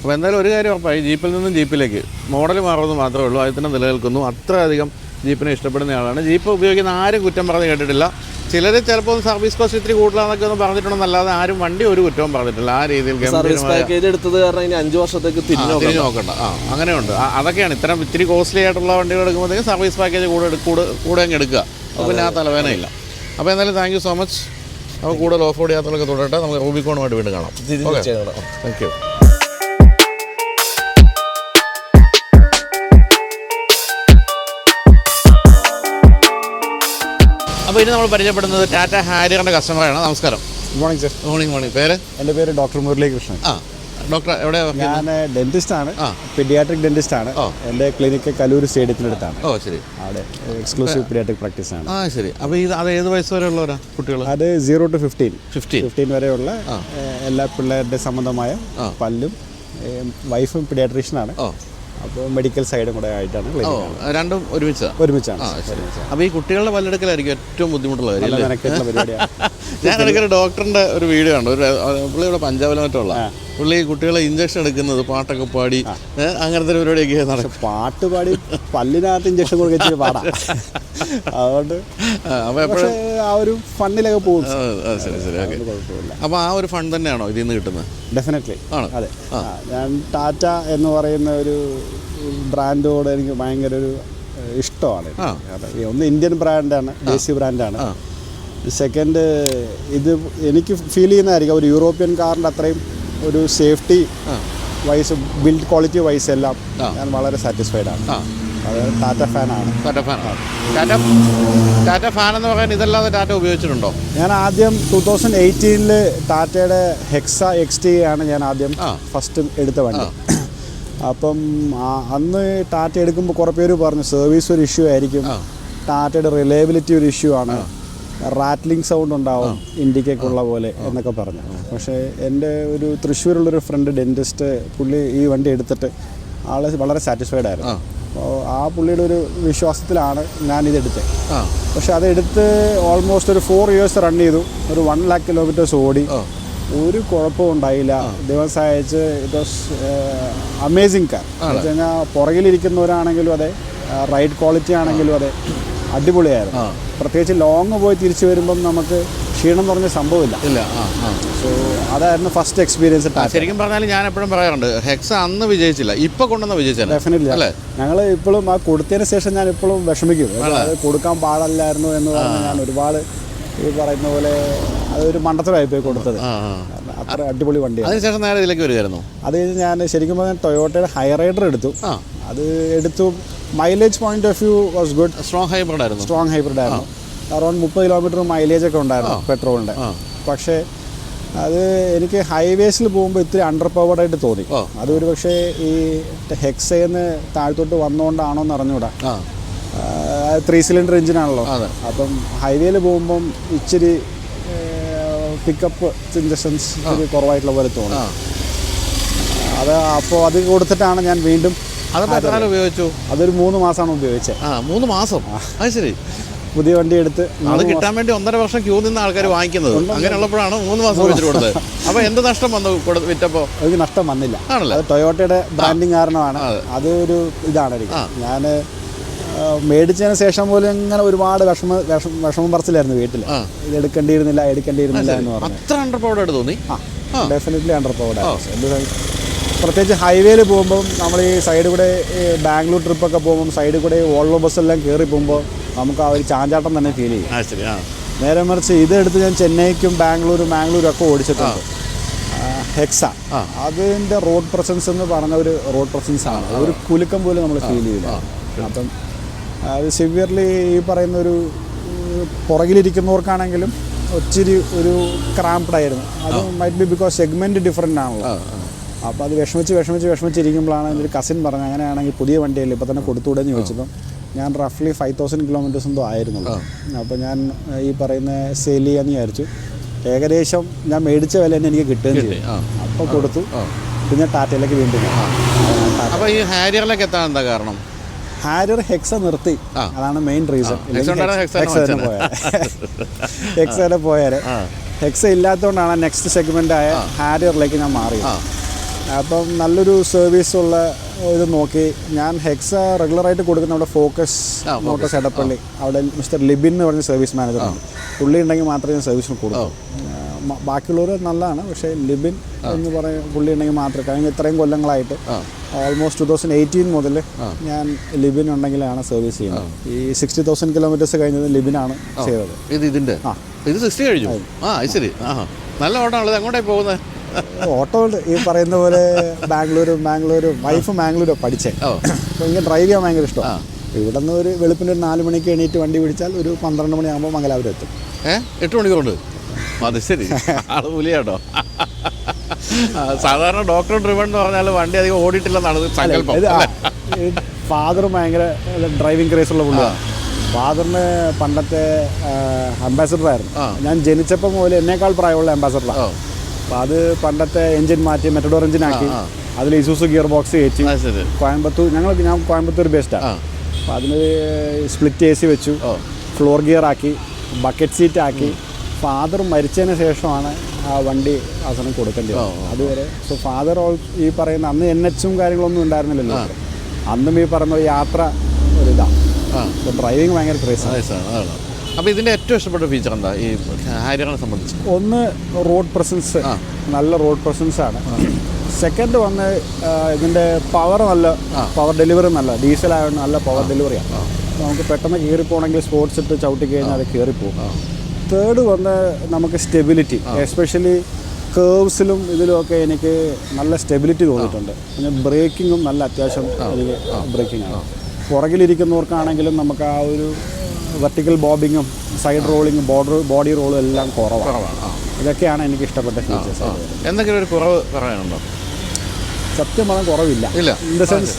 Speaker 1: അപ്പോൾ എന്തായാലും ഒരു കാര്യം ഉറപ്പായി, ജീപ്പിൽ നിന്നും ജീപ്പിലേക്ക് മോഡൽ മാറുന്നത് മാത്രമേ ഉള്ളൂ, അതിൽ തന്നെ നിലനിൽക്കുന്നു. അത്രയധികം ജീപ്പിനെ ഇഷ്ടപ്പെടുന്ന ആളാണ്. ജീപ്പ് ഉപയോഗിക്കുന്ന ആരും കുറ്റം പറഞ്ഞ് കേട്ടിട്ടില്ല. ചിലർ ചിലപ്പോൾ സർവീസ് കോസ്റ്റ് ഇത്തിരി കൂടുതലാണെന്നൊക്കെ ഒന്ന് പറഞ്ഞിട്ടുണ്ടെന്നല്ലാതെ ആരും വണ്ടി ഒരു കുറ്റവും പറഞ്ഞിട്ടില്ല. ആ രീതിയിൽ
Speaker 2: പാക്കേജ് എടുത്തത് കാരണം ഇനി 5 വർഷത്തേക്ക് തിരിഞ്ഞു
Speaker 1: നോക്കണ്ട. അങ്ങനെയുണ്ട്. അതൊക്കെയാണ് ഇത്തരം കോസ്റ്റ്ലി ആയിട്ടുള്ള വണ്ടികൾ എടുക്കുമ്പോഴത്തേക്കും സർവീസ് പാക്കേജ് കൂടെ അങ്ങ് എടുക്കുക. അപ്പോൾ പിന്നെ ആ തലവേനയില്ല. അപ്പോൾ എന്തായാലും താങ്ക് യു സോ മച്ച്. അപ്പോൾ കൂടുതൽ ഓഫ് റോഡ് യാത്രകളൊക്കെ തുടരട്ടെ. നമുക്ക് റൂബിക്കോണുമായിട്ട് വീണ്ടും കാണാം. Thank you. അപ്പോൾ ഇനി നമ്മൾ പരിചയപ്പെടുന്നത് ടാറ്റ ഹാരിയറിൻ്റെ കസ്റ്റമറാണ്. നമസ്കാരം.
Speaker 3: Good morning sir.
Speaker 1: മോർണിംഗ്. പേര്?
Speaker 3: എൻ്റെ പേര് ഡോക്ടർ മുരളീകൃഷ്ണൻ.
Speaker 1: ഡോക്ടർ എവിടെയാണ്?
Speaker 3: ഞാൻ ഡെന്റിസ്റ്റാണ്, പീഡിയാട്രിക് ഡെന്റിസ്റ്റാണ്. എൻ്റെ ക്ലിനിക്ക് കലൂർ സ്റ്റേഡിയത്തിനടുത്താണ്.
Speaker 1: ശരി.
Speaker 3: അവിടെ എക്സ്ക്ലൂസീവ് പീഡിയാട്രിക് പ്രാക്ടീസ് ആണ്.
Speaker 1: ശരി. അപ്പോൾ അത് ഏത് വയസ്സ് വരെ ഉള്ളവരാ കുട്ടികൾ?
Speaker 3: അത് 0 to 15 വരെയുള്ള എല്ലാ പിള്ളേരുടെ സംബന്ധമായ പല്ലും. വൈഫും പീഡിയാട്രീഷ്യനാണ്. അപ്പോൾ മെഡിക്കൽ സൈഡും കൂടെ ആയിട്ടാണ്.
Speaker 1: രണ്ടും ഒരുമിച്ചാണ്. അപ്പോൾ ഈ കുട്ടികളുടെ പല്ലെടുക്കലായിരിക്കും ഏറ്റവും ബുദ്ധിമുട്ടുള്ള കാര്യം. ഞാൻ ഇടയ്ക്കൊരു ഡോക്ടറിൻ്റെ ഒരു വീഡിയോ ഉണ്ട്. പുള്ളി ഇവിടെ പഞ്ചാബിലെ മറ്റുള്ള പുള്ളി കുട്ടികളെ ഇഞ്ചക്ഷൻ എടുക്കുന്നത് പാട്ടൊക്കെ പാടി അങ്ങനത്തെ പരിപാടിയൊക്കെ നടക്കും.
Speaker 3: പാട്ട് പാടി പല്ലിനകത്ത് ഇഞ്ചക്ഷൻ കൊടുക്കാൻ പാടാം. അതുകൊണ്ട് ആ ഒരു ഫണ്ടിലൊക്കെ പോകും.
Speaker 1: കുഴപ്പമില്ല. അപ്പോൾ ആ ഒരു ഫണ്ട് തന്നെയാണോ ഇതിൽ നിന്ന് കിട്ടുന്നത്?
Speaker 3: ഡെഫിനറ്റ്ലി. അതെ. ഞാൻ ടാറ്റ എന്ന് പറയുന്ന ഒരു ബ്രാൻഡോട് എനിക്ക് ഭയങ്കര ഒരു ഇഷ്ടമാണ്. ഒന്ന് ഇന്ത്യൻ ബ്രാൻഡാണ്, ദേശീയ ബ്രാൻഡാണ്. സെക്കൻഡ്, ഇത് എനിക്ക് ഫീൽ ചെയ്യുന്നതായിരിക്കും ഒരു യൂറോപ്യൻ കാറിൻ്റെ അത്രയും ഒരു safety vice, build quality wise എല്ലാം ഞാൻ വളരെ സാറ്റിസ്ഫൈഡ് ആണ്. അതായത് ടാറ്റ ഫാനാണ്.
Speaker 1: ടാറ്റ ഫാൻ എന്ന് പറയാൻ ഇതല്ലാതെ ടാറ്റ ഉപയോഗിച്ചിട്ടുണ്ടോ?
Speaker 3: ഞാൻ ആദ്യം 2018 ടാറ്റയുടെ ഹെക്സ XT ആണ് ഞാൻ ആദ്യം ഫസ്റ്റ് എടുത്ത വണ്ടി. അപ്പം അന്ന് ടാറ്റ എടുക്കുമ്പോൾ കുറേ പേര് പറഞ്ഞു സർവീസ് ഒരു ഇഷ്യൂ ആയിരിക്കും, ടാറ്റയുടെ റിലയബിലിറ്റി ഒരു ഇഷ്യൂ ആണ്, റാറ്റ്ലിംഗ് സൗണ്ട് ഉണ്ടാവും ഇൻഡിക്കൊക്കെ പോലെ എന്നൊക്കെ പറഞ്ഞു. പക്ഷേ എൻ്റെ ഒരു തൃശ്ശൂരുള്ളൊരു ഫ്രണ്ട് ഡെൻറ്റിസ്റ്റ്, പുള്ളി ഈ വണ്ടി എടുത്തിട്ട് ആൾ വളരെ സാറ്റിസ്ഫൈഡ് ആയിരുന്നു. അപ്പോൾ ആ പുള്ളിയുടെ ഒരു വിശ്വാസത്തിലാണ് ഞാനിതെടുത്തത്. പക്ഷെ അതെടുത്ത് ഓൾമോസ്റ്റ് ഒരു 4 years റൺ ചെയ്തു. ഒരു 1 lakh kilometers ഓടി. ഒരു കുഴപ്പവും ഉണ്ടായില്ല. ദൈവം സഹായിച്ച് ഇറ്റ് വാസ് അമേസിങ് കാർ. എന്ന് വെച്ച് കഴിഞ്ഞാൽ പുറകിലിരിക്കുന്നവരാണെങ്കിലും അതെ, റൈഡ് ക്വാളിറ്റി ആണെങ്കിലും അതെ, അടിപൊളിയായിരുന്നു. പ്രത്യേകിച്ച് ലോങ് പോയി തിരിച്ചു വരുമ്പം നമുക്ക് ക്ഷീണം പറഞ്ഞ സംഭവമില്ല. സോ അതായിരുന്നു ഫസ്റ്റ് എക്സ്പീരിയൻസ്.
Speaker 1: ശരിക്കും പറഞ്ഞാൽ ഞാൻ എപ്പോഴും പറയാറുണ്ട്, ഹെക്സ അന്ന് വിജയിച്ചില്ല, ഇപ്പൊ കൊണ്ടുവന്ന വിജയിച്ചു.
Speaker 3: ഡെഫിനറ്റ്ലി. ഞങ്ങൾ ഇപ്പോഴും ആ കൊടുത്തതിന് ശേഷം ഞാൻ ഇപ്പോഴും വിഷമിക്കും. അത് കൊടുക്കാൻ പാടില്ലായിരുന്നു എന്ന് പറഞ്ഞ് ഞാൻ ഒരുപാട് ഈ പറയുന്ന പോലെ അതൊരു മണ്ടത്തരമായി പോയി കൊടുത്തത്. അത്ര അടിപൊളി വണ്ടിയാണ്.
Speaker 1: അതിനുശേഷം നേരെ ഇതിലേക്ക് വരുമായിരുന്നു.
Speaker 3: അത് ഞാൻ ശരിക്കും പറഞ്ഞാൽ ടൊയോട്ടയുടെ ഹൈറൈഡർ എടുത്തു. അത് എടുത്തു. Mileage point of view was good.
Speaker 1: Strong hybrid ആയിരുന്നു.
Speaker 3: അറൗണ്ട് 30 kilometer മൈലേജ് ഒക്കെ ഉണ്ടായിരുന്നു പെട്രോളിൻ്റെ. പക്ഷേ അത് എനിക്ക് ഹൈവേസിൽ പോകുമ്പോൾ ഇത്തിരി അണ്ടർ പവർഡായിട്ട് തോന്നി. അതൊരു പക്ഷേ ഈ ഹെക്സയെന്ന് താഴത്തോട്ട് വന്നുകൊണ്ടാണോ എന്ന് അറിഞ്ഞൂടാ. 3 സിലിണ്ടർ എഞ്ചിനാണല്ലോ. അപ്പം ഹൈവേയിൽ പോകുമ്പം ഇച്ചിരി പിക്കപ്പ് ഇൻ ദ സെൻസ് ഇച്ചിരി കുറവായിട്ടുള്ള പോലെ തോന്നി. അപ്പോൾ അത് കൊടുത്തിട്ടാണ് ഞാൻ വീണ്ടും
Speaker 1: ഉപയോഗിച്ചു.
Speaker 3: അതൊരു 3 മാസമാണ് ഉപയോഗിച്ചത്.
Speaker 1: 3 മാസം? അത് ശരി.
Speaker 3: പുതിയ വണ്ടി എടുത്ത്
Speaker 1: അത് കിട്ടാൻ വേണ്ടി 1.5 വർഷം ക്യൂ നിന്ന് ആൾക്കാർ വാങ്ങിക്കുന്നത്. അങ്ങനെയുള്ളപ്പോഴാണ് 3 മാസം വെച്ചിട്ട് കൊടുത്തത്. അപ്പോൾ എന്ത് നഷ്ടം വന്നു വിറ്റപ്പോൾ?
Speaker 3: എനിക്ക് നഷ്ടം വന്നില്ല. അത് ടൊയോട്ടയുടെ ബ്രാൻഡിങ് കാരണമാണ്. അതൊരു ഇതാണ് എനിക്ക്. ഞാൻ മേടിച്ചതിന് ശേഷം പോലും ഇങ്ങനെ ഒരുപാട് വിഷമം പറച്ചിലായിരുന്നു വീട്ടിൽ. ഇത് എടുക്കേണ്ടിയിരുന്നില്ല എന്ന് പറഞ്ഞു.
Speaker 1: അത്ര അണ്ടർ പവർഡ് തോന്നി?
Speaker 3: Definitely under powered. പ്രത്യേകിച്ച് ഹൈവേയിൽ പോകുമ്പോൾ നമ്മൾ ഈ സൈഡിൽ കൂടെ ബാംഗ്ലൂർ ട്രിപ്പൊക്കെ പോകുമ്പോൾ സൈഡിൽ കൂടെ വോൾവോ ബസ്സെല്ലാം കയറി പോകുമ്പോൾ നമുക്ക് ആ ഒരു ചാഞ്ചാട്ടം തന്നെ ഫീൽ ചെയ്യും. നേരെ മറിച്ച് ഇതെടുത്ത് ഞാൻ ചെന്നൈക്കും ബാംഗ്ലൂരും ഒക്കെ ഓടിച്ചിട്ടുണ്ട്. ഹെക്സ അതിൻ്റെ റോഡ് പ്രസൻസ് എന്ന് പറഞ്ഞ ഒരു റോഡ് പ്രസൻസ് ആണ്. ഒരു കുലുക്കം പോലും നമ്മൾ ഫീൽ ചെയ്യില്ല. അപ്പം അത് സിവിയർലി ഈ പറയുന്ന ഒരു പുറകിലിരിക്കുന്നവർക്കാണെങ്കിലും ഒത്തിരി ഒരു ക്രാംപ്ഡായിരുന്നു. അത് might be because segment different ആണല്ലോ. അപ്പോൾ അത് വിഷമിച്ചിരിക്കുമ്പോഴാണ് എൻ്റെ ഒരു കസിൻ പറഞ്ഞത് അങ്ങനെയാണെങ്കിൽ പുതിയ വണ്ടിയല്ലേ ഇപ്പോൾ തന്നെ കൊടുത്തുകൂടെന്ന് ചോദിച്ചപ്പം ഞാൻ റഫ്ലി 5000 കിലോമീറ്റേഴ്സ് എന്തോ ആയിരുന്നുള്ളൂ. അപ്പോൾ ഞാൻ ഈ പറയുന്ന സെയിൽ ചെയ്യാന്ന് വിചാരിച്ചു. ഏകദേശം ഞാൻ മേടിച്ച വില തന്നെ എനിക്ക് കിട്ടുകയും ചെയ്യും. അപ്പോൾ കൊടുത്തു. പിന്നെ ടാറ്റയിലേക്ക് വീണ്ടും.
Speaker 1: അപ്പോൾ ഈ ഹാരിയറിലേക്ക് എത്താൻ എന്താ കാരണം?
Speaker 3: ഹാരിയർ ഹെക്സ നിർത്തി, അതാണ് മെയിൻ റീസൺ. ഹെക്സ പോയാൽ ഹെക്സ ഇല്ലാത്തതുകൊണ്ടാണ് നെക്സ്റ്റ് സെഗ്മെൻ്റായ ഹാരിയറിലേക്ക് ഞാൻ മാറിയത്. അപ്പം നല്ലൊരു സർവീസുള്ള ഇത് നോക്കി ഞാൻ ഹെക്സ റെഗുലറായിട്ട് കൊടുക്കുന്ന അവിടെ ഫോക്കസ് മോട്ടോഴ്സ് എടപ്പള്ളി, അവിടെ മിസ്റ്റർ ലിബിൻ എന്ന് പറഞ്ഞ സർവീസ് മാനേജറുണ്ട്. പുള്ളി ഉണ്ടെങ്കിൽ മാത്രമേ ഞാൻ സർവീസിന് കൊടുക്കൂ. ബാക്കിയുള്ളവർ നല്ലതാണ്, പക്ഷേ ലിബിൻ എന്ന് പറയും പുള്ളി ഉണ്ടെങ്കിൽ മാത്രമേ. കഴിഞ്ഞ ഇത്രയും കൊല്ലങ്ങളായിട്ട് ഓൾമോസ്റ്റ് 2018 മുതൽ ഞാൻ ലിബിൻ ഉണ്ടെങ്കിലാണ് സർവീസ് ചെയ്യുന്നത്. ഈ 60,000 കിലോമീറ്റേഴ്സ് കഴിഞ്ഞത് ലിബിനാണ് ചെയ്തത്.
Speaker 1: ഇത് 60 കഴിഞ്ഞു? ശരി. നല്ല ഓട്ടമാണല്ലോ. എങ്ങോട്ടേ പോകുന്നത്?
Speaker 3: ഓട്ടോ ഈ പറയുന്ന പോലെ ബാംഗ്ലൂർ വൈഫ് ബാംഗ്ലൂരോ പഠിച്ചേ. അപ്പോൾ എനിക്ക് ഡ്രൈവ് ചെയ്യാൻ ഭയങ്കര ഇഷ്ടമാണ്. ഇവിടെ നിന്ന് ഒരു വെളുപ്പിന് ഒരു 4 മണിക്ക് എണീറ്റ് വണ്ടി പിടിച്ചാൽ ഒരു 12 മണിയാകുമ്പോൾ മംഗലാപുരം എത്തും.
Speaker 1: 8 മണിക്കൂറുണ്ട്? അത് ശരി. ആള് പുലിയാട്ടോ. സാധാരണ ഡോക്ടർ ഡ്രിവൺ എന്ന് പറഞ്ഞാൽ വണ്ടി അധികം ഓടിയിട്ടില്ലെന്നാണ് സങ്കല്പം.
Speaker 3: ഫാദർ ഭയങ്കര ഡ്രൈവിംഗ് ക്രേസ് ഉള്ള പുള്ളിയാണ്. ഫാദറിന് പണ്ടത്തെ അംബാസഡറായിരുന്നു. ഞാൻ ജനിച്ചപ്പോൾ മുതൽ എന്നേക്കാൾ പ്രായമുള്ള അംബാസഡറാണ്. അപ്പോൾ അത് പണ്ടത്തെ എഞ്ചിൻ മാറ്റി മെറ്റഡോർ എഞ്ചിനാക്കി അതിൽ ഇസൂസു ഗിയർ ബോക്സ് കയറ്റി കോയമ്പത്തൂർ. ഞാൻ കോയമ്പത്തൂർ ബേസ്ഡാണ്. അപ്പോൾ അതിന് സ്പ്ലിറ്റ് AC വെച്ചു, ഫ്ലോർ ഗിയർ ആക്കി, ബക്കറ്റ് സീറ്റ് ആക്കി. ഫാദർ മരിച്ചതിന് ശേഷമാണ് ആ വണ്ടി അവസാനം കൊടുക്കേണ്ടി വന്നത്. അതുവരെ ഫാദർ ഈ പറയുന്ന അന്ന് NHും കാര്യങ്ങളൊന്നും ഉണ്ടായിരുന്നില്ലല്ലോ. അന്നും ഈ പറയുന്ന യാത്ര ഒരിതാണ്. ഡ്രൈവിങ് ഭയങ്കര ക്രേസാണ്.
Speaker 1: അപ്പോൾ ഇതിൻ്റെ ഏറ്റവും ഇഷ്ടപ്പെട്ട ഫീച്ചർ എന്താ ഈ ഹാരിയറിനെ സംബന്ധിച്ച്?
Speaker 3: ഒന്ന് റോഡ് പ്രസൻസ്, നല്ല റോഡ് പ്രസൻസ് ആണ്. സെക്കൻഡ് വന്ന് ഇതിൻ്റെ പവർ ഡെലിവറി നല്ല ഡീസൽ ആയതുകൊണ്ട് നല്ല പവർ ഡെലിവറിയാണ്. നമുക്ക് പെട്ടെന്ന് കയറിപ്പോണെങ്കിൽ സ്പോർട്സ് ഇട്ട് ചവിട്ടി കഴിഞ്ഞാൽ അത് കയറിപ്പോകും. തേർഡ് വന്ന് നമുക്ക് സ്റ്റെബിലിറ്റി, എസ്പെഷ്യലി കേർവ്സിലും ഇതിലുമൊക്കെ എനിക്ക് നല്ല സ്റ്റെബിലിറ്റി തോന്നിയിട്ടുണ്ട്. പിന്നെ ബ്രേക്കിങ്ങും നല്ല അത്യാവശ്യം എനിക്ക് ബ്രേക്കിംഗ് ആണ്. പുറകിലിരിക്കുന്നവർക്കാണെങ്കിലും നമുക്ക് ആ ഒരു വെർട്ടിക്കൽ ബോബിങ്ങും സൈഡ് റോളിങ്ങും ബോഡി റോളും എല്ലാം കുറവാണ്. ഇതൊക്കെയാണ് എനിക്ക് ഇഷ്ടപ്പെട്ട ഫീച്ചേഴ്സ്.
Speaker 1: എന്തെങ്കിലും ഒരു കുറവ് പറയാനുണ്ടോ?
Speaker 3: സത്യം പറഞ്ഞാൽ കുറവില്ല. ഇൻ ദ സെൻസ്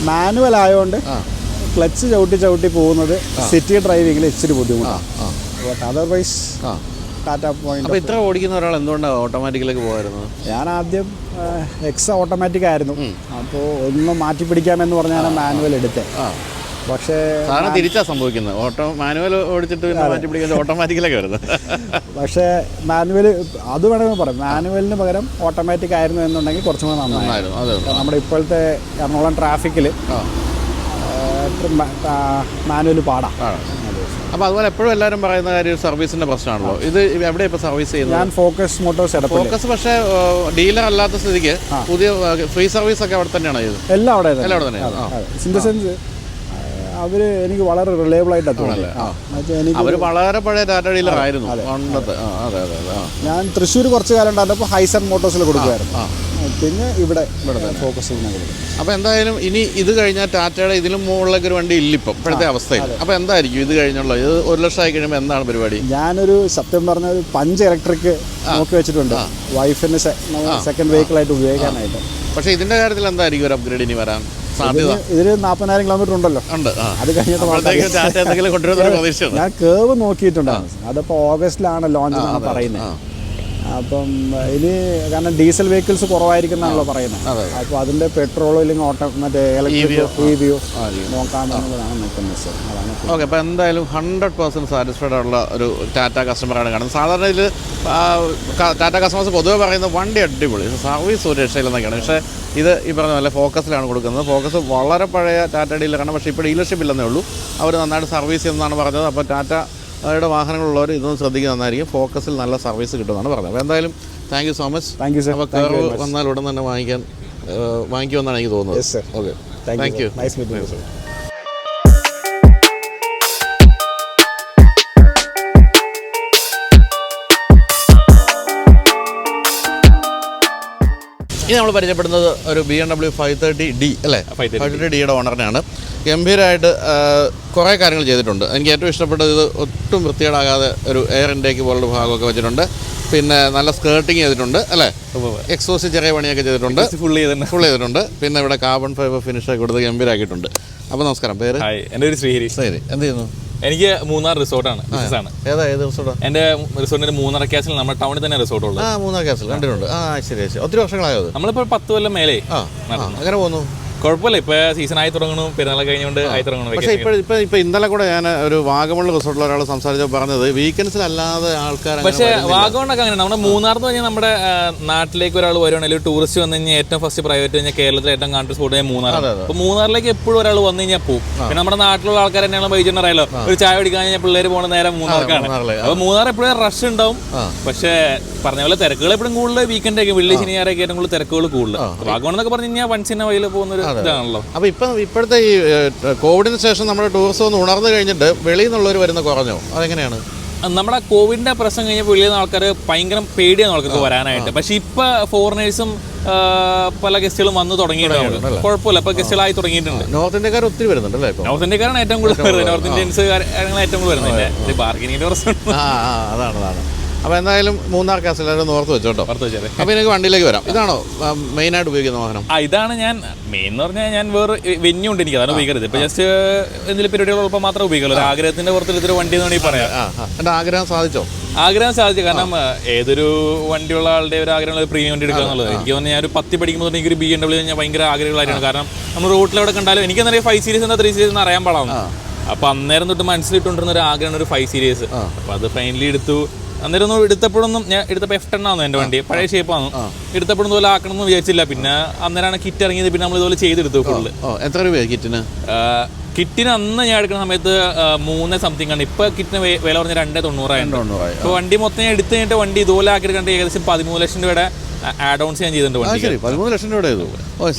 Speaker 3: മാനുവൽ ആയതുകൊണ്ട് ക്ലച്ച് ചവിട്ടി പോകുന്നത് സിറ്റി ഡ്രൈവിങ്ങിൽ ഇച്ചിരി ബുദ്ധിമുട്ടാണ്. But otherwise Tata point.
Speaker 1: അപ്പോൾ ഇത്ര ഓടിക്കുന്ന ഒരാൾ എന്തുകൊണ്ടാണ് ഓട്ടോമാറ്റിക്കിലേക്ക് പോകാറുന്നത്?
Speaker 3: ഞാൻ ആദ്യം എക്സ ഓട്ടോമാറ്റിക് ആയിരുന്നു. അപ്പോൾ ഒന്ന് മാറ്റി പിടിക്കാമെന്ന് പറഞ്ഞാണ് മാനുവൽ എടുത്തത്. പക്ഷേ
Speaker 1: തിരിച്ചാ സംഭവിക്കുന്നത്. മാനുവൽ ഓടിച്ചിട്ട് മാറ്റി പിടിക്കുന്നത് ഓട്ടോമാറ്റിക്കിലേക്ക് വരുന്നത്.
Speaker 3: പക്ഷേ മാനുവൽ അത് വേണമെങ്കിൽ പറയാം. മാനുവലിന് പകരം ഓട്ടോമാറ്റിക് ആയിരുന്നു എന്നുണ്ടെങ്കിൽ കുറച്ചും കൂടെ നന്നായിരുന്നു. നമ്മുടെ ഇപ്പോഴത്തെ എറണാകുളം ട്രാഫിക്കിൽ മാനുവൽ പാടാം.
Speaker 1: അപ്പോൾ അതുപോലെ എപ്പോഴും എല്ലാവരും പറയുന്ന കാര്യം സർവീസിൻ്റെ പ്രശ്നമാണല്ലോ. ഇത് എവിടെ ഇപ്പോൾ സർവീസ് ചെയ്യുന്നത്?
Speaker 3: ഞാൻ ഫോക്കസ് മോട്ടോഴ്സ്.
Speaker 1: ഫോക്കസ് പക്ഷേ ഡീലർ അല്ലാത്ത സ്ഥിതിക്ക് പുതിയ ഫ്രീ സർവീസ് ഒക്കെ അവിടെ തന്നെയാണ് ചെയ്തത്?
Speaker 3: എല്ലാം അവിടെ തന്നെയാണ്. ഇൻ ദ സെൻസ് അവർ എനിക്ക് വളരെ റിലയബിൾ ആയിട്ടാണ് തോന്നുന്നത്.
Speaker 1: അവർ വളരെ പഴയ ടാറ്റ ഡീലർ ആയിരുന്നു.
Speaker 3: ഞാൻ തൃശ്ശൂർ കുറച്ച് കാലം ഉണ്ടായിരുന്നപ്പോൾ ഹൈസൺ മോട്ടോഴ്സിൽ കൊടുക്കുമായിരുന്നു. പിന്നെ ഇവിടെ ഫോക്കസ് ചെയ്യുന്നത്.
Speaker 1: അപ്പോൾ എന്തായാലും ഇനി ഇത് കഴിഞ്ഞാൽ ടാറ്റയുടെ ഇതിലും മുകളിലേക്ക് ഒരു വണ്ടി ഇല്ല ഇപ്പം ഇപ്പോഴത്തെ അവസ്ഥയിൽ. അപ്പോൾ എന്തായിരിക്കും ഇത് കഴിഞ്ഞുള്ള ഇത് 1 ലക്ഷം ആയി കഴിയുമ്പോൾ എന്താണ് പരിപാടി?
Speaker 3: ഞാനൊരു സത്യം പറഞ്ഞ ഒരു 5 ഇലക്ട്രിക് നോക്കി വെച്ചിട്ടുണ്ട്, വൈഫിന് സെക്കൻഡ് വെഹിക്കിളായിട്ട് ഉപയോഗിക്കാനായിട്ട്.
Speaker 1: പക്ഷേ ഇതിൻ്റെ കാര്യത്തിൽ എന്തായിരിക്കും ഒരു അപ്ഗ്രേഡ് ഇനി വരാൻ സാധ്യത?
Speaker 3: ഇതിന് 40,000 കിലോമീറ്റർ ഉണ്ടല്ലോ. അത് കഴിഞ്ഞിട്ട് ഞാൻ കേവ് നോക്കിയിട്ടുണ്ടായിരുന്നു. അതിപ്പോൾ ഓഗസ്റ്റിലാണ് ലോഞ്ച് എന്നാണ് പറയുന്നത്. അപ്പം ഇനി കാരണം ഡീസൽ വെഹിക്കിൾസ് കുറവായിരിക്കുന്നാണല്ലോ പറയുന്നത്. അപ്പോൾ അതിൻ്റെ പെട്രോളോ ഇല്ലെങ്കിൽ മറ്റേ ഇലക്ട്രിക്കോ EVയോ നോക്കാമെന്നുള്ളതാണ് നിൽക്കുന്നത് സർ. അതാണ്.
Speaker 1: ഓക്കെ, അപ്പോൾ എന്തായാലും 100% സാറ്റിസ്ഫൈഡ് ഉള്ള ഒരു ടാറ്റ കസ്റ്റമറാണ് കാണുന്നത്. സാധാരണ ഇതിൽ ടാറ്റ കസ്റ്റമേഴ്സ് പൊതുവെ പറയുന്നത് വണ്ടി അടിപൊളി, സർവീസ് ഒരു രക്ഷയില്ലെന്നൊക്കെയാണ്. പക്ഷേ ഇത് ഈ പറഞ്ഞ പോലെ ഫോക്കസിലാണ് കൊടുക്കുന്നത്. ഫോക്കസ് വളരെ പഴയ ടാറ്റ ഡീലറാണ്, പക്ഷേ ഇപ്പോൾ ഡീലർഷിപ്പ് ഇല്ലെന്നേ ഉള്ളൂ. അവർ നന്നായിട്ട് സർവീസ് ചെയ്യുന്നതാണ് പറഞ്ഞത്. അപ്പോൾ ടാറ്റയുടെ വാഹനങ്ങളുള്ളവർ ഇതൊന്നും ശ്രദ്ധിക്കുക നന്നായിരിക്കും. ഫോക്കസിൽ നല്ല സർവീസ് കിട്ടുമെന്നാണ് പറഞ്ഞത്. അപ്പോൾ എന്തായാലും thank you so much.
Speaker 3: Thank you sir.
Speaker 1: അപ്പോൾ കർവ് വന്നാൽ ഉടൻ തന്നെ വാങ്ങിക്കുമെന്നാണ് എനിക്ക് തോന്നുന്നത്. Okay, thank you.
Speaker 3: Nice meeting sir.
Speaker 1: ഇനി നമ്മൾ പരിചയപ്പെടുന്നത് ഒരു BMW 530D അല്ലേ? 530Dയുടെ ഓണറിനാണ്. ഗംഭീരമായിട്ട് കുറേ കാര്യങ്ങൾ ചെയ്തിട്ടുണ്ട്. എനിക്ക് ഏറ്റവും ഇഷ്ടപ്പെട്ടത് ഇത് ഒട്ടും വൃത്തികേടാകാതെ ഒരു എയർ ഇൻടേക്ക് പോലുള്ള ഭാഗമൊക്കെ വെച്ചിട്ടുണ്ട്. പിന്നെ നല്ല സ്കേർട്ടിങ് ചെയ്തിട്ടുണ്ട് അല്ലേ? എക്സോസ്റ്റ് ചെറിയ പണിയൊക്കെ ചെയ്തിട്ടുണ്ട്, ഫുൾ ചെയ്തിട്ടുണ്ട്. പിന്നെ ഇവിടെ കാർബൺ ഫൈബർ ഫിനിഷൊക്കെ കൊടുത്ത് ഗംഭീരമാക്കിയിട്ടുണ്ട്. അപ്പോൾ നമസ്കാരം, പേര്?
Speaker 4: എൻ്റെ പേര് ശ്രീഹരി.
Speaker 1: ശരി, എന്ത് ചെയ്യുന്നു?
Speaker 4: എനിക്ക് മൂന്നാർ റിസോർട്ടാണ്.
Speaker 1: ഏത് റിസോർട്ടാണ്?
Speaker 4: എൻ്റെ റിസോർട്ടിൻ്റെ മൂന്നാർ കാസിൽ നമ്മുടെ ടൗണിൽ തന്നെ റിസോർട്ട് ഉള്ളത്.
Speaker 1: മൂന്നാർ കാസിൽ കണ്ടിട്ടുണ്ട്. ശരി. ഒത്തിരി വർഷങ്ങളായത്?
Speaker 4: നമ്മളിപ്പോൾ 10 കൊല്ലം മേലെ.
Speaker 1: അങ്ങനെ പോകുന്നു.
Speaker 4: കുഴപ്പമില്ല, ഇപ്പോൾ സീസൺ ആയി തുടങ്ങണം, പെരുന്നാൾ കഴിഞ്ഞുകൊണ്ട് ആയി തുടങ്ങണം.
Speaker 1: പക്ഷേ ഇപ്പോൾ ഇന്നലെ കൂടെ ഞാൻ ഒരു വാഗമൺ റിസോർട്ടിൽ ഒരാൾ സംസാരിച്ചപ്പോൾ പറഞ്ഞത് വീക്കെൻഡ്സിലല്ലാതെ ആൾക്കാർ. പക്ഷേ
Speaker 4: വാഗമണ്ണൊക്കെ അങ്ങനെ നമ്മുടെ മൂന്നാർന്ന് പറഞ്ഞാൽ നമ്മുടെ നാട്ടിലേക്ക് ഒരാൾ വരുവാണെങ്കിൽ ടൂറിസ്റ്റ് വന്നു കഴിഞ്ഞാൽ ഏറ്റവും ഫസ്റ്റ് പ്രൈവറ്റ് കഴിഞ്ഞാൽ കേരളത്തിലെ ഏറ്റവും കൺട്രി സ്പോട്ട് കഴിഞ്ഞാൽ മൂന്നാർ. അപ്പോൾ മൂന്നാറിലേക്ക് എപ്പോഴും ഒരാൾ വന്നു കഴിഞ്ഞാൽ പോകും. പിന്നെ നമ്മുടെ നാട്ടിലുള്ള ആൾക്കാർ തന്നെയാണ് ബൈജൻ അറിയാലോ, ഒരു ചായ കുടിക്കാൻ കഴിഞ്ഞാൽ പിള്ളേർ പോകുന്ന നേരം മൂന്നാർക്കാണ്. അപ്പോൾ മൂന്നാർ എപ്പോഴും റഷ് ഉണ്ടാവും. പക്ഷേ പറഞ്ഞ പോലെ തിരക്കുകൾ എപ്പോഴും കൂടുതൽ വീക്കെൻഡൊക്കെ വെള്ളി ശനിയാറൊക്കെ ഏറ്റവും കൂടുതൽ തിരക്കുകൾ കൂടുതൽ. വാഗമൺ എന്നൊക്കെ പറഞ്ഞു കഴിഞ്ഞാൽ വൺസിന്റെ വഴിയിൽ പോകുന്നൊരു ഇതാണല്ലോ.
Speaker 1: അപ്പോൾ ഇപ്പോഴത്തെ ഈ കോവിഡിന് ശേഷം നമ്മുടെ ടൂറിസം ഒന്ന് ഉണർന്നു കഴിഞ്ഞിട്ട് വെളിയിൽ നിന്നുള്ളവർ വരുന്ന കുറഞ്ഞോ? അതെങ്ങനെയാണ്?
Speaker 4: നമ്മുടെ കോവിഡിന്റെ പ്രശ്നം കഴിഞ്ഞപ്പോൾ വെളിയിൽ നിന്ന് ആൾക്കാർ ഭയങ്കര പേടിയാണ് ആൾക്കാർക്ക് വരാനായിട്ട്. പക്ഷെ ഇപ്പൊ ഫോറിനേഴ്സും പല ഗസ്റ്റുകളും വന്നു തുടങ്ങിയിട്ടുണ്ട്. കുഴപ്പമില്ല, ഇപ്പൊ ഗസ്റ്റുകളായി തുടങ്ങിയിട്ടുണ്ട്.
Speaker 1: നോർത്ത് ഇന്ത്യക്കാർ ഒത്തിരി വരുന്നുണ്ട് അല്ലേ?
Speaker 4: നോർത്ത് ഇന്ത്യക്കാരാണ് ഏറ്റവും കൂടുതൽ വരുന്നത്. നോർത്ത് ഇന്ത്യൻസ് ഏറ്റവും കൂടുതൽ വരുന്നില്ല. ബാർഗനിങ്ങിന്റെ പ്രശ്നം
Speaker 1: അതാണ്. അപ്പോൾ എന്തായാലും മൂന്നാർ കാസിൽ ഓർത്ത് വെച്ചോട്ടോ. അപ്പോൾ എനിക്ക് വണ്ടിയിലേക്ക് വരാം. ഇതാണോ മെയിനായിട്ട് ഉപയോഗിക്കുന്ന വാഹനം?
Speaker 4: ഇതാണ് ഞാൻ മെയിൻ എന്ന് പറഞ്ഞാൽ ഞാൻ വേറെ വെന്യൂ ഉണ്ട് എനിക്ക്, അതാണ് ഉപയോഗിക്കുന്നത്. ഇപ്പോൾ ജസ്റ്റ് എന്തെങ്കിലും പരിപാടികളോടൊപ്പം മാത്രം ഉപയോഗിക്കുള്ളൂ. ഒരു ആഗ്രഹത്തിന്റെ പുറത്തിൽ ഇതൊരു വണ്ടി എന്ന് വേണമെങ്കിൽ പറയാം.
Speaker 1: എൻ്റെ ആഗ്രഹം സാധിച്ചോ?
Speaker 4: ആഗ്രഹം സാധിച്ചു. കാരണം ഏതൊരു വണ്ടിയുള്ള ആളുടെ ഒരു ആഗ്രഹമുള്ള പ്രീമിയം വണ്ടി എടുക്കുക എന്നുള്ളത്. എനിക്ക് തോന്നുന്നു ഞാൻ ഒരു 10 പഠിക്കുമ്പോൾ തന്നെ എനിക്കൊരു BMW ഞാൻ ഭയങ്കര ആഗ്രഹങ്ങളായിരുന്നു. കാരണം നമ്മൾ റോട്ടിലെവിടെ കണ്ടാലും എനിക്ക് എന്താ 5 സീരീസ് എന്താ 3 സീരീസ് എന്ന് അറിയാൻ പാടാണ്. അപ്പോൾ അന്നേരം തൊട്ട് മനസ്സിലിട്ടുകൊണ്ടിരുന്ന ഒരു ആഗ്രഹം ഒരു 5 സീരീസ്. അപ്പോൾ അത് ഫൈനലി എടുത്തു. അന്നേരം ഒന്നും എടുത്തപ്പോഴൊന്നും ഞാൻ എടുത്തപ്പോൾ F10 ആണ് എൻ്റെ വണ്ടി, പഴയ ഷേപ്പാണ്. എടുത്തപ്പോഴൊന്നും പോലെ ആക്കണമെന്ന് വിചാരിച്ചില്ല. പിന്നെ അന്നേരമാണ് കിറ്റ് ഇറങ്ങിയത്. പിന്നെ നമ്മൾ ഇതുപോലെ ചെയ്തെടുത്തു ഫുള്ള്.
Speaker 1: എത്ര രൂപയാണ് കിറ്റിന്?
Speaker 4: കിറ്റിന് അന്ന് ഞാൻ എടുക്കുന്ന സമയത്ത് 3 സംതിങ് ആണ്. ഇപ്പൊ കിറ്റിന് വില പറഞ്ഞ 290. ഇപ്പൊ വണ്ടി മൊത്തം ഞാൻ എടുത്തു കഴിഞ്ഞിട്ട് വണ്ടി ഇതുപോലെ ആക്കി കണ്ട് ഏകദേശം 13 ലക്ഷം രൂപയുടെ ആഡ് ഓൺസ് ഞാൻ ചെയ്തിട്ടുണ്ട്.
Speaker 1: 13 ലക്ഷം രൂപയുടെ ചെയ്തു.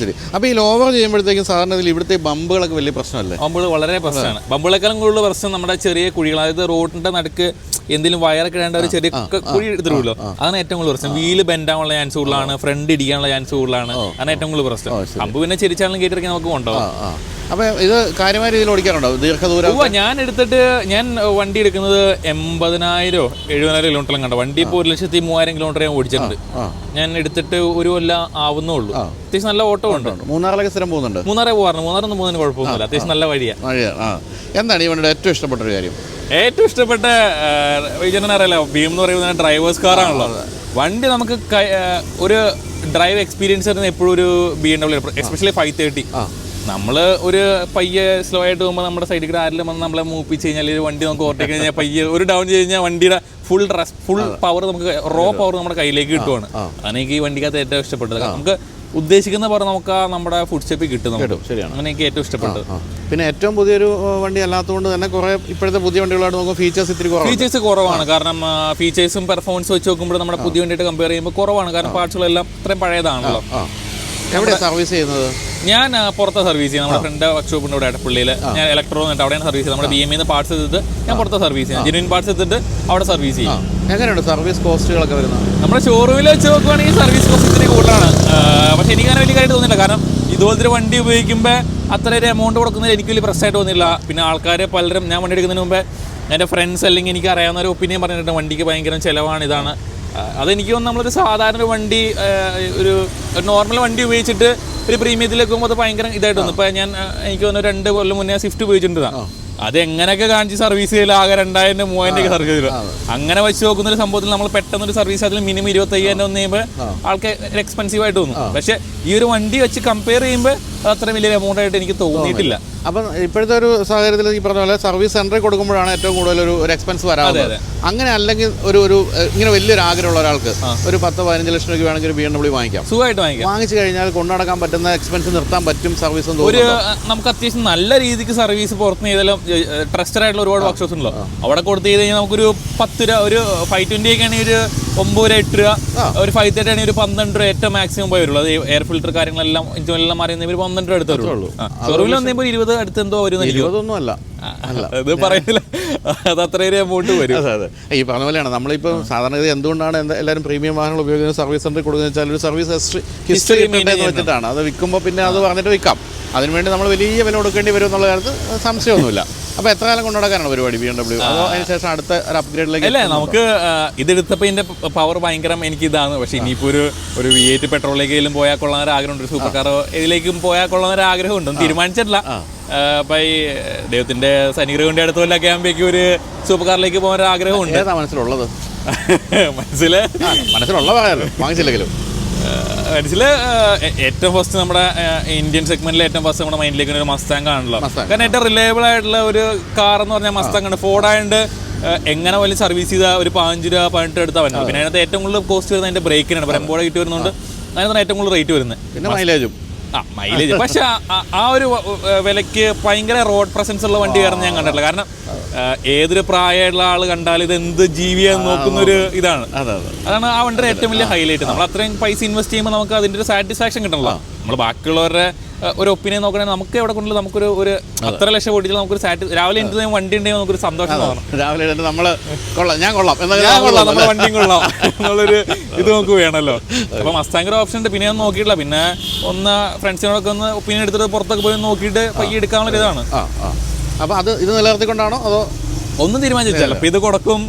Speaker 1: ശരി. അപ്പോൾ ഈ ലോവർ ചെയ്യുമ്പോഴത്തേക്കും സാധാരണ ഇതിൽ ഇവിടുത്തെ ബമ്പുകളൊക്കെ വലിയ പ്രശ്നമല്ലേ?
Speaker 4: ബമ്പുകൾ വളരെ പ്രശ്നമാണ്. ബമ്പുകളെക്കാളും കൂടുതൽ പ്രശ്നം നമ്മുടെ ചെറിയ കുഴികൾ, അതായത് റോഡിന്റെ നടുക്ക് എന്തെങ്കിലും വയറൊക്കെ ഇടേണ്ട ഒരു ചെറിയ കുഴി എടുത്തിട്ടുള്ളൂ. അതാണ് ഏറ്റവും കൂടുതൽ പ്രശ്നം. വീല് ബെൻഡാനുള്ള ചാൻസ് കൂടുതലാണ്, ഫ്രണ്ട് ഇടിക്കാനുള്ള ചാൻസ് കൂടുതലാണ്. അതാണ് ഏറ്റവും കൂടുതൽ പ്രശ്നം. ബമ്പ് പിന്നെ ചെരിച്ചാലും കയറ്റിറക്കി നമുക്ക് കൊണ്ടുപോകും.
Speaker 1: അപ്പോൾ ഇത് കാര്യമായ രീതിയിൽ ഓടിക്കാറുണ്ടോ ദീർഘദൂരം?
Speaker 4: ഞാൻ വണ്ടി എടുക്കുന്നത് 80,000 70,000 കിലോമീറ്റർ കണ്ട വണ്ടി. ഇപ്പോൾ 1,03,000 കിലോമീറ്റർ ഞാൻ ഓടിച്ചിട്ടുണ്ട്. ഞാൻ എടുത്തിട്ട് ഒരു കൊല്ലം ആവുന്നേ ഉള്ളൂ. അത്യാവശ്യം നല്ല ഓട്ടം ഉണ്ട്.
Speaker 1: മൂന്നാറിലേക്ക് സ്ഥിരം പോകുന്നുണ്ട്?
Speaker 4: മൂന്നാറേ പോകാറുണ്ട്. മൂന്നാറൊന്നും പോകുന്നതിന് കുഴപ്പമൊന്നുമില്ല. അത്യാവശ്യം നല്ല വഴിയാണ്.
Speaker 1: എന്താണ് ഈ വണ്ടിയുടെ ഏറ്റവും ഇഷ്ടപ്പെട്ട ഒരു കാര്യം?
Speaker 4: ഏറ്റവും ഇഷ്ടപ്പെട്ട അറിയാലോ, ഭീം എന്ന് പറയുന്നത് ഡ്രൈവേഴ്സ് കാറാണല്ലോ. വണ്ടി നമുക്ക് ഒരു ഡ്രൈവ് എക്സ്പീരിയൻസ് വരുന്നത് എപ്പോഴും ഒരു BMW, എസ്പെഷ്യലി 530. നമ്മൾ ഒരു പയ്യെ സ്ലോ ആയിട്ട് പോകുമ്പോൾ നമ്മുടെ സൈഡിൽ കൂടെ ആരെങ്കിലും വന്ന് നമ്മളെ മൂപ്പിച്ച് കഴിഞ്ഞാൽ ഒരു വണ്ടി നമുക്ക് ഓവർടേക്ക് കഴിഞ്ഞാൽ പയ്യെ ഒരു ഡൗൺ ചെയ്ത് കഴിഞ്ഞാൽ വണ്ടിയുടെ ഫുൾ പവർ നമുക്ക് റോ പവർ നമ്മുടെ കയ്യിലേക്ക് കിട്ടുവാണ്. അതാണ് എനിക്ക് ഈ വണ്ടിക്കകത്ത് ഏറ്റവും ഇഷ്ടപ്പെട്ടത്. നമുക്ക് ഉദ്ദേശിക്കുന്ന പോലെ നമുക്ക് നമ്മുടെ ഫുഡ് സ്റ്റെപ്പിൽ കിട്ടും. ശരിയാണ്, അങ്ങനെ എനിക്ക് ഏറ്റവും ഇഷ്ടപ്പെട്ടത്.
Speaker 1: പിന്നെ ഏറ്റവും പുതിയൊരു വണ്ടി അല്ലാത്തതുകൊണ്ട് തന്നെ കുറെ ഇപ്പോഴത്തെ പുതിയ വണ്ടികളായിട്ട് നോക്കുമ്പോൾ ഫീച്ചേഴ്സ്
Speaker 4: കുറവാണ്. കാരണം ഫീച്ചേഴ്സും പെർഫോമൻസ് വെച്ച് നോക്കുമ്പോൾ നമ്മുടെ പുതിയ വണ്ടിയായിട്ട് കമ്പയർ ചെയ്യുമ്പോൾ കുറവാണ്. കാരണം പാർട്സുകളെല്ലാം ഇത്രയും പഴയതാണല്ലോ.
Speaker 1: എവിടെയാണ് സർവീസ് ചെയ്യുന്നത്?
Speaker 4: ഞാൻ പുറത്തെ സർവീസ് ചെയ്യുന്നത്. നമ്മുടെ ഫ്രണ്ട് വർക്ക്ഷോപ്പിൻ്റെ ഇവിടെ പുള്ളിയിൽ ഞാൻ ഇലക്ട്രോ എന്നിട്ട് അവിടെയാണ് സർവീസ് ചെയ്യുന്നത്. നമ്മുടെ BME പാർട്സ് എടുത്തിട്ട് ഞാൻ പുറത്തെ സർവീസ് ചെയ്യാം. ജെന്യൂൻ പാർട്സ് എടുത്തിട്ട് അവിടെ സർവീസ് ചെയ്യും.
Speaker 1: എങ്ങനെയുണ്ട് സർവീസ് കോസ്റ്റുകളൊക്കെ വരുന്നത്?
Speaker 4: നമ്മുടെ ഷോറൂമിൽ വെച്ച് നോക്കുവാണെങ്കിൽ സർവീസ് കോസ്റ്റ് ഇത്തിരി കൂടുതലാണ്. പക്ഷേ എനിക്കങ്ങനെ വലിയ കാര്യമായിട്ട് തോന്നില്ല. കാരണം ഇതുപോലത്തെ ഒരു വണ്ടി ഉപയോഗിക്കുമ്പോൾ അത്ര ഒരു എമൗണ്ട് കൊടുക്കുന്നതിൽ എനിക്ക് വലിയ പ്രശ്നമായിട്ട് തോന്നില്ല. പിന്നെ ആൾക്കാർ പലരും ഞാൻ വണ്ടി എടുക്കുന്നതിന് മുമ്പേ എൻ്റെ ഫ്രണ്ട്സ് അല്ലെങ്കിൽ എനിക്ക് അറിയാവുന്ന ഒരു ഒപ്പീനിയൻ പറഞ്ഞിട്ട് വണ്ടിക്ക് ഭയങ്കര ചിലവാണ്, ഇതാണ്. അതെനിക്ക് തോന്നുന്നു നമ്മളൊരു സാധാരണ ഒരു വണ്ടി, ഒരു നോർമൽ വണ്ടി ഉപയോഗിച്ചിട്ട് ഒരു പ്രീമിയത്തിലേക്ക് പോകുമ്പോൾ അത് ഭയങ്കര ഇതായിട്ട് തോന്നും. ഇപ്പോൾ എനിക്ക് തോന്നുന്നു 2 കൊല്ലം മുന്നേ സ്വിഫ്റ്റ് ഉപയോഗിച്ചിട്ടുണ്ടാണ്. അത് എങ്ങനെയൊക്കെ കാണിച്ച് സർവീസ് ചെയ്യല ആകെ 2000-3000 സർവീസ് ചെയ്യില്ല. അങ്ങനെ വെച്ച് നോക്കുന്ന ഒരു സംഭവത്തിൽ നമ്മൾ പെട്ടെന്നൊരു സർവീസ് അതിൽ മിനിമം 25,000 ഒന്ന് ചെയ്യുമ്പോൾ ആൾക്ക് എക്സ്പെൻസീവ് ആയിട്ട് തോന്നും. പക്ഷേ ഈ ഒരു വണ്ടി വെച്ച് കമ്പയർ ചെയ്യുമ്പോൾ അത് അത്ര വലിയൊരു എമൗണ്ട് ആയിട്ട് എനിക്ക് തോന്നിയിട്ടില്ല.
Speaker 1: അപ്പം ഇപ്പോഴത്തെ ഒരു സാഹചര്യത്തിൽ ഈ പറഞ്ഞ പോലെ സർവീസ് സെന്ററിൽ കൊടുക്കുമ്പോഴാണ് ഏറ്റവും കൂടുതൽ ഒരു എക്സ്പെൻസ് വരാറുള്ളത്. അങ്ങനെ അല്ലെങ്കിൽ ഒരു ഇങ്ങനെ വലിയൊരു ആഗ്രഹമുള്ള ഒരാൾക്ക് ഒരു 10-15 ലക്ഷം രൂപ വേണമെങ്കിൽ ഒരു BMW വാങ്ങിക്കാം, സുഖമായിട്ട് വാങ്ങിച്ചു കഴിഞ്ഞാൽ കൊണ്ടുനടക്കാൻ പറ്റുന്ന എക്സ്പെൻസ് നിർത്താൻ പറ്റും. സർവീസ്
Speaker 4: നമുക്ക് അത്യാവശ്യം നല്ല രീതിക്ക് സർവീസ് പുറത്ത് ചെയ്താലും ട്രസ്റ്റഡ് ആയിട്ടുള്ള ഒരുപാട് വർക്ക്ഷോപ്സ് ഉണ്ടല്ലോ, അവിടെ കൊടുത്ത് ചെയ്ത് കഴിഞ്ഞാൽ നമുക്കൊരു 10 രൂപ, ഒരു 520 ഒക്കെ ആണെങ്കിൽ ഒരു 9 രൂപ 8 രൂപ, ഒരു 530 ആണെങ്കിൽ ഒരു 12 രൂപ ഏറ്റവും മാക്സിമം പോയി വരുള്ളൂ. അത് എയർ ഫിൽറ്റർ കാര്യങ്ങളെല്ലാം എല്ലാം മാറിയുന്ന ഒരു 12 രൂപ അടുത്ത് വരുള്ളൂ. ഷോറൂമിൽ വന്നപ്പോൾ 20 അടുത്ത് എന്തോ വരുന്ന
Speaker 1: 20 അല്ല,
Speaker 4: അത് പറയുന്നില്ല, അത് അത്രയും എമൗണ്ട് വരും.
Speaker 1: അതെ ഈ പറഞ്ഞ പോലെയാണ് നമ്മളിപ്പോൾ സാധാരണഗതി എന്തുകൊണ്ടാണ് എല്ലാവരും പ്രീമിയം വാഹനങ്ങൾ ഉപയോഗിക്കുന്നത് സർവീസ് സെന്ററിൽ കൊടുക്കുന്നത് വെച്ചാൽ ഒരു സർവീസ് ഹിസ്റ്ററി വെച്ചിട്ടാണ്. അത് വിൽക്കുമ്പോൾ പിന്നെ അത് പറഞ്ഞിട്ട് വിൽക്കാം. അതിനുവേണ്ടി നമ്മൾ വലിയ വില കൊടുക്കേണ്ടി വരും എന്നുള്ള കാര്യത്തിൽ സംശയമൊന്നുമില്ല. അപ്പോൾ എത്ര കാലം കൊണ്ടുനടക്കാനാണ് പരിപാടി BMW? അതോ അതിനുശേഷം അടുത്ത ഒരു അപ്ഗ്രേഡിലേക്ക്?
Speaker 4: അല്ലേ, നമുക്ക് ഇതെടുത്തപ്പോൾ ഇതിൻ്റെ പവർ ഭയങ്കര എനിക്ക് ഇതാണ്. പക്ഷേ ഇനിയിപ്പോൾ ഒരു V8 പെട്രോളിലേക്കെങ്കിലും പോയാൽ കൊള്ളാൻ ഒരു ആഗ്രഹമുണ്ട്, ഒരു സൂപ്പർ കാർ ഇതിലേക്കും പോയാൽ കൊള്ളാൻ ഒരു ആഗ്രഹമുണ്ട്. തീരുമാനിച്ചിട്ടില്ല. അപ്പം ഈ ദൈവത്തിൻ്റെ സന്നിഗ്രഹം കൊണ്ട് അടുത്ത കൊല്ലമൊക്കെ ആകുമ്പോഴേക്കും ഒരു സൂപ്പർ കാറിലേക്ക് പോകാൻ ഒരു ആഗ്രഹമുണ്ട്.
Speaker 1: ഏതാ മനസ്സിലുള്ളത്?
Speaker 4: മനസ്സിലുള്ള
Speaker 1: വാങ്ങിച്ചില്ലെങ്കിലും
Speaker 4: മനസ്സിൽ ഏറ്റവും ഫസ്റ്റ് നമ്മുടെ ഇന്ത്യൻ സെഗ്മെന്റിൽ ഏറ്റവും ഫസ്റ്റ് നമ്മുടെ മൈൻഡിലേക്ക് ഒരു മസ്താങ് ആണല്ലോ. കാരണം ഏറ്റവും റിലയബിൾ ആയിട്ടുള്ള ഒരു കാർ എന്ന് പറഞ്ഞാൽ മസ്താങ് ആണ്. ഫോർഡ് ആയതുകൊണ്ട് എങ്ങനെ വലിയ സർവീസ് ചെയ്താൽ ഒരു 15 രൂപ 18 എടുത്താൽ പറ്റും. പിന്നെ അതിനകത്ത് ഏറ്റവും കൂടുതൽ കോസ്റ്റ് വരുന്നത് അതിൻ്റെ ബ്രേക്കിനാണ്. ബ്രെംബോടെ കിട്ടി വരുന്നതുകൊണ്ട് അതിനകത്താണ് ഏറ്റവും കൂടുതൽ റേറ്റ് വരുന്നത്.
Speaker 1: പിന്നെ മൈലേജും
Speaker 4: മൈലേജ്. പക്ഷെ ആ ഒരു വിലയ്ക്ക് ഭയങ്കര റോഡ് പ്രസൻസ് ഉള്ള വണ്ടി കയറുന്ന ഞാൻ കണ്ടിട്ടില്ല. കാരണം ഏതൊരു പ്രായമുള്ള ആൾ കണ്ടാൽ ഇത് എന്ത് ജീവിയാന്ന് നോക്കുന്ന ഒരു ഇതാണ്. അതാണ് ആ വണ്ടിയുടെ ഏറ്റവും വലിയ ഹൈലൈറ്റ്. നമ്മൾ അത്രയും പൈസ ഇൻവെസ്റ്റ് ചെയ്യുമ്പോൾ നമുക്ക് അതിൻ്റെ ഒരു സാറ്റിസ്ഫാക്ഷൻ കിട്ടണല്ലോ. നമ്മൾ ബാക്കിയുള്ളവരുടെ ഒരു ഒപ്പീനിയൻ നോക്കണമെങ്കിൽ നമുക്ക് എവിടെ കൊണ്ടുള്ള നമുക്കൊരു അത്ര ലക്ഷം ഓടിച്ചാൽ നമുക്കൊരു രാവിലെ എനിക്ക് വണ്ടി ഉണ്ടെങ്കിൽ നമുക്കൊരു സന്തോഷം തോന്നണം.
Speaker 1: രാവിലെ നമ്മൾ ഞാൻ കൊള്ളാം
Speaker 4: നമ്മുടെ വണ്ടിയും കൊള്ളാം എന്നുള്ളൊരു ഇത് നമുക്ക് വേണമല്ലോ. അപ്പം മസ്താങ് ഓപ്ഷൻ ഉണ്ട്. പിന്നെ ഞാൻ നോക്കിയിട്ടില്ല. പിന്നെ ഒന്ന് ഫ്രണ്ട്സിനോടൊക്കെ ഒന്ന് ഒപ്പീനിയൻ എടുത്തിട്ട് പുറത്തൊക്കെ പോയി നോക്കിയിട്ട് പയ്യെ എടുക്കാനുള്ള ഇതാണ്.
Speaker 1: അപ്പോൾ അത് ഇത് നിലനിർത്തിക്കൊണ്ടാണോ അതോ
Speaker 4: ഒന്നും തീരുമാനിച്ചിട്ടില്ല? അപ്പൊ ഇത് കൊടുക്കും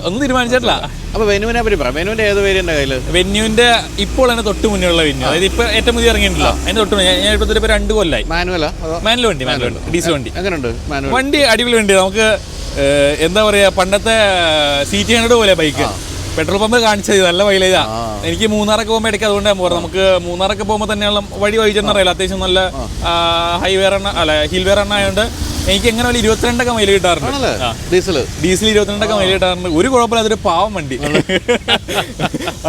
Speaker 4: ഒന്നും തീരുമാനിച്ചിട്ടില്ല.
Speaker 1: അപ്പൊ വെന്യൂവിനെ പറ്റി പറയാം. വെന്യൂവിന്റെ ഏത് വേരിയന്റ് കയ്യിൽ?
Speaker 4: വെന്യൂവിന്റെ ഇപ്പോൾ തന്നെ തൊട്ട് മുന്നേയുള്ള വെന്യൂ, അതായത് ഇപ്പൊ ഏറ്റവും പുതിയ ഇറങ്ങിയിട്ടില്ല. അതിന്റെ തൊട്ട് ഞാൻ ഇപ്പൊ 2 കൊല്ലായി. മാനുവൽ വണ്ടി, ഡീസൽ വണ്ടി.
Speaker 1: എങ്ങനെയുണ്ട്
Speaker 4: വണ്ടി? അടിപൊളി വണ്ടി. നമുക്ക് എന്താ പറയാ, പണ്ടത്തെ CT100 പോലെ ബൈക്ക്. പെട്രോൾ പമ്പ് കാണിച്ചത് നല്ല മൈലേജാ. എനിക്ക് മൂന്നാറൊക്കെ പോകുമ്പോൾ ഇടയ്ക്ക് അതുകൊണ്ട് ഞാൻ പോകാം. നമുക്ക് മൂന്നാറൊക്കെ പോകുമ്പോൾ തന്നെയുള്ള വഴി വഹിച്ചെന്നറിയില്ല. അത്യാവശ്യം നല്ല ഹൈവേ റണ്ണ അല്ല ഹിൽ വേ റണ്ണ ആയതുകൊണ്ട് എനിക്ക് എങ്ങനെ വലിയ 22 മൈലേജ് കിട്ടാറുണ്ട്. ഡീസൽ 22 മൈലേജ് കിട്ടാറുണ്ട്. ഒരു കുഴപ്പമില്ല, അതൊരു പാവം വണ്ടി.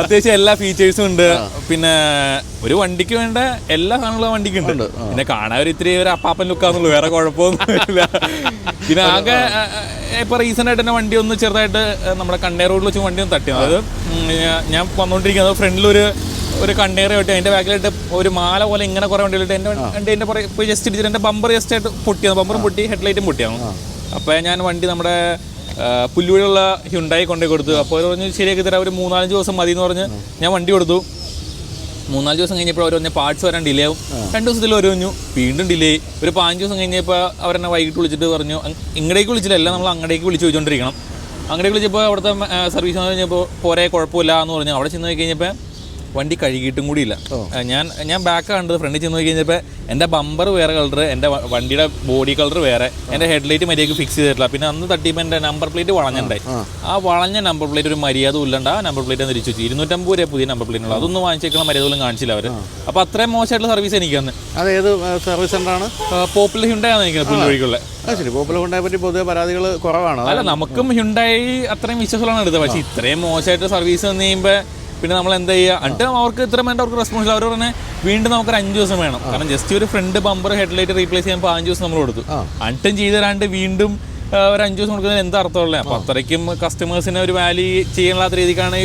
Speaker 4: അത്യാവശ്യം എല്ലാ ഫീച്ചേഴ്സും ഉണ്ട്. പിന്നെ ഒരു വണ്ടിക്ക് വേണ്ട എല്ലാ സാധനങ്ങളും വണ്ടിക്ക് ഉണ്ട്. പിന്നെ കാണാൻ ഇത്തിരി ഒരു അപ്പാപ്പൻ ലുക്കാന്നുള്ളൂ, വേറെ കുഴപ്പമൊന്നുമില്ല. പിന്നെ ആകെ ഇപ്പൊ റീസെന്റ് ആയിട്ട് തന്നെ വണ്ടി ഒന്ന് ചെറുതായിട്ട് നമ്മുടെ കണ്ടെയ്നർ റോഡിൽ വെച്ച് വണ്ടി ഒന്ന് തട്ടി. അതായത് ഞാൻ വന്നുകൊണ്ടിരിക്കുന്നത് ഫ്രണ്ടിലൊരു കണ്ടെയ്നർ ആയിട്ട് അതിന്റെ ബാക്കിലായിട്ട് ഒരു മാല പോലെ ഇങ്ങനെ കുറെ വണ്ടികളിട്ട് എന്റെ പോയി ജസ്റ്റ് ഇടിച്ചിട്ട് എന്റെ ബമ്പർ ജസ്റ്റ് ആയിട്ട് പൊട്ടിയാണ്. ബമ്പറും പൊട്ടി, ഹെഡ്ലൈറ്റും പൊട്ടിയാണ്. അപ്പോൾ ഞാൻ വണ്ടി നമ്മുടെ പുല്ലുവഴിയുള്ള ഹ്യുണ്ടായി കൊണ്ടുപോയി കൊടുത്തു. അപ്പോൾ അവർ പറഞ്ഞ് ശരിയാക്കി തരാം, ഒരു 3-4 ദിവസം മതി എന്ന് പറഞ്ഞ് ഞാൻ വണ്ടി കൊടുത്തു. 3-4 ദിവസം കഴിഞ്ഞപ്പോൾ അവർ പറഞ്ഞ പാർട്സ് വരാൻ ഡിലേ ആവും. 2 ദിവസത്തിൽ അവർ പറഞ്ഞു വീണ്ടും ഡിലേ. ഒരു 5 ദിവസം കഴിഞ്ഞപ്പോൾ അവരെന്നെ വൈകിട്ട് വിളിച്ചിട്ട് പറഞ്ഞു, ഇങ്ങടേക്ക് വിളിച്ചില്ല, എല്ലാം നമ്മൾ അങ്ങടേക്ക് വിളിച്ച് ചോദിച്ചുകൊണ്ടിരിക്കണം. അങ്ങടേക്ക് വിളിച്ചപ്പോൾ അവിടുത്തെ സർവീസ് കഴിഞ്ഞപ്പോൾ പോരെ കുഴപ്പമില്ല എന്ന് പറഞ്ഞു. അവിടെ ചെന്ന് കഴിഞ്ഞപ്പോൾ വണ്ടി കഴുകിയിട്ടും കൂടിയില്ല. ഞാൻ ബാക്ക് കണ്ടത് ഫ്രണ്ടിൽ ചെന്ന് നോക്കി കഴിഞ്ഞപ്പോൾ എൻ്റെ ബമ്പർ വേറെ കളർ, എൻ്റെ വണ്ടിയുടെ ബോഡി കളർ വേറെ, എൻ്റെ ഹെഡ്ലൈറ്റ് മര്യാദയ്ക്ക് ഫിക്സ് ചെയ്തിട്ടില്ല. പിന്നെ അന്ന് തട്ടിയപ്പോൾ എൻ്റെ നമ്പർ പ്ലേറ്റ് വളഞ്ഞിട്ടുണ്ടായി. ആ വളഞ്ഞ നമ്പർ പ്ലേറ്റ് ഒരു മര്യാദ ഇല്ലാണ്ട് ആ നമ്പർ പ്ലേറ്റ് തിരിച്ചു വെച്ചു. 250 രൂപ പുതിയ നമ്പർ പ്ലേറ്റ് ഉള്ളത്. അതൊന്നും വാങ്ങിച്ചേക്കുള്ള മര്യാദ പോലും കാണിച്ചില്ല അവർ. അപ്പോൾ അത്രയും മോശമായിട്ടുള്ള സർവീസ് എനിക്ക് തന്നെ.
Speaker 1: അതേത് സർവീസ് സെൻ്ററാണ്?
Speaker 4: പോപ്പുലർ ഹ്യുണ്ടായാണ് എനിക്ക് പുല്ലുവഴിക്കുള്ള.
Speaker 1: ശരി, പോപ്പുലർ ഹ്യുണ്ടായെ പറ്റി പൊതുവെ പരാതികൾ കുറവാണ്.
Speaker 4: അല്ല, നമുക്കും ഹ്യുണ്ടായി അത്രയും വിശ്വാസമാണ് എടുത്തത്. പക്ഷേ ഇത്രയും മോശമായിട്ട് സർവീസ് വന്നു കഴിയുമ്പോൾ പിന്നെ നമ്മൾ എന്താ ചെയ്യുക? എന്നിട്ട് അവർക്ക് ഇത്ര വേണ്ട അവർക്ക് റെസ്പോൺസിബിൾ. അവർ പറഞ്ഞാൽ വീണ്ടും നമുക്കൊരു 5 ദിവസം വേണം. കാരണം ജസ്റ്റ് ഒരു ഫ്രണ്ട് ബമ്പർ ഹെഡ്ലൈറ്റ് റീപ്ലേസ് ചെയ്യാൻ 5 ദിവസം നമ്മൾ കൊടുത്തു. അണ്ടും ചെയ്ത് തരാണ്ട് വീണ്ടും ഒരു 5 ദിവസം കൊടുക്കുന്നതിന് എന്താ അർത്ഥമുള്ളത്? അപ്പോൾ അത്രയ്ക്കും കസ്റ്റമേഴ്സിനെ ഒരു വാല്യൂ ചെയ്യാനുള്ള രീതിക്കാണ്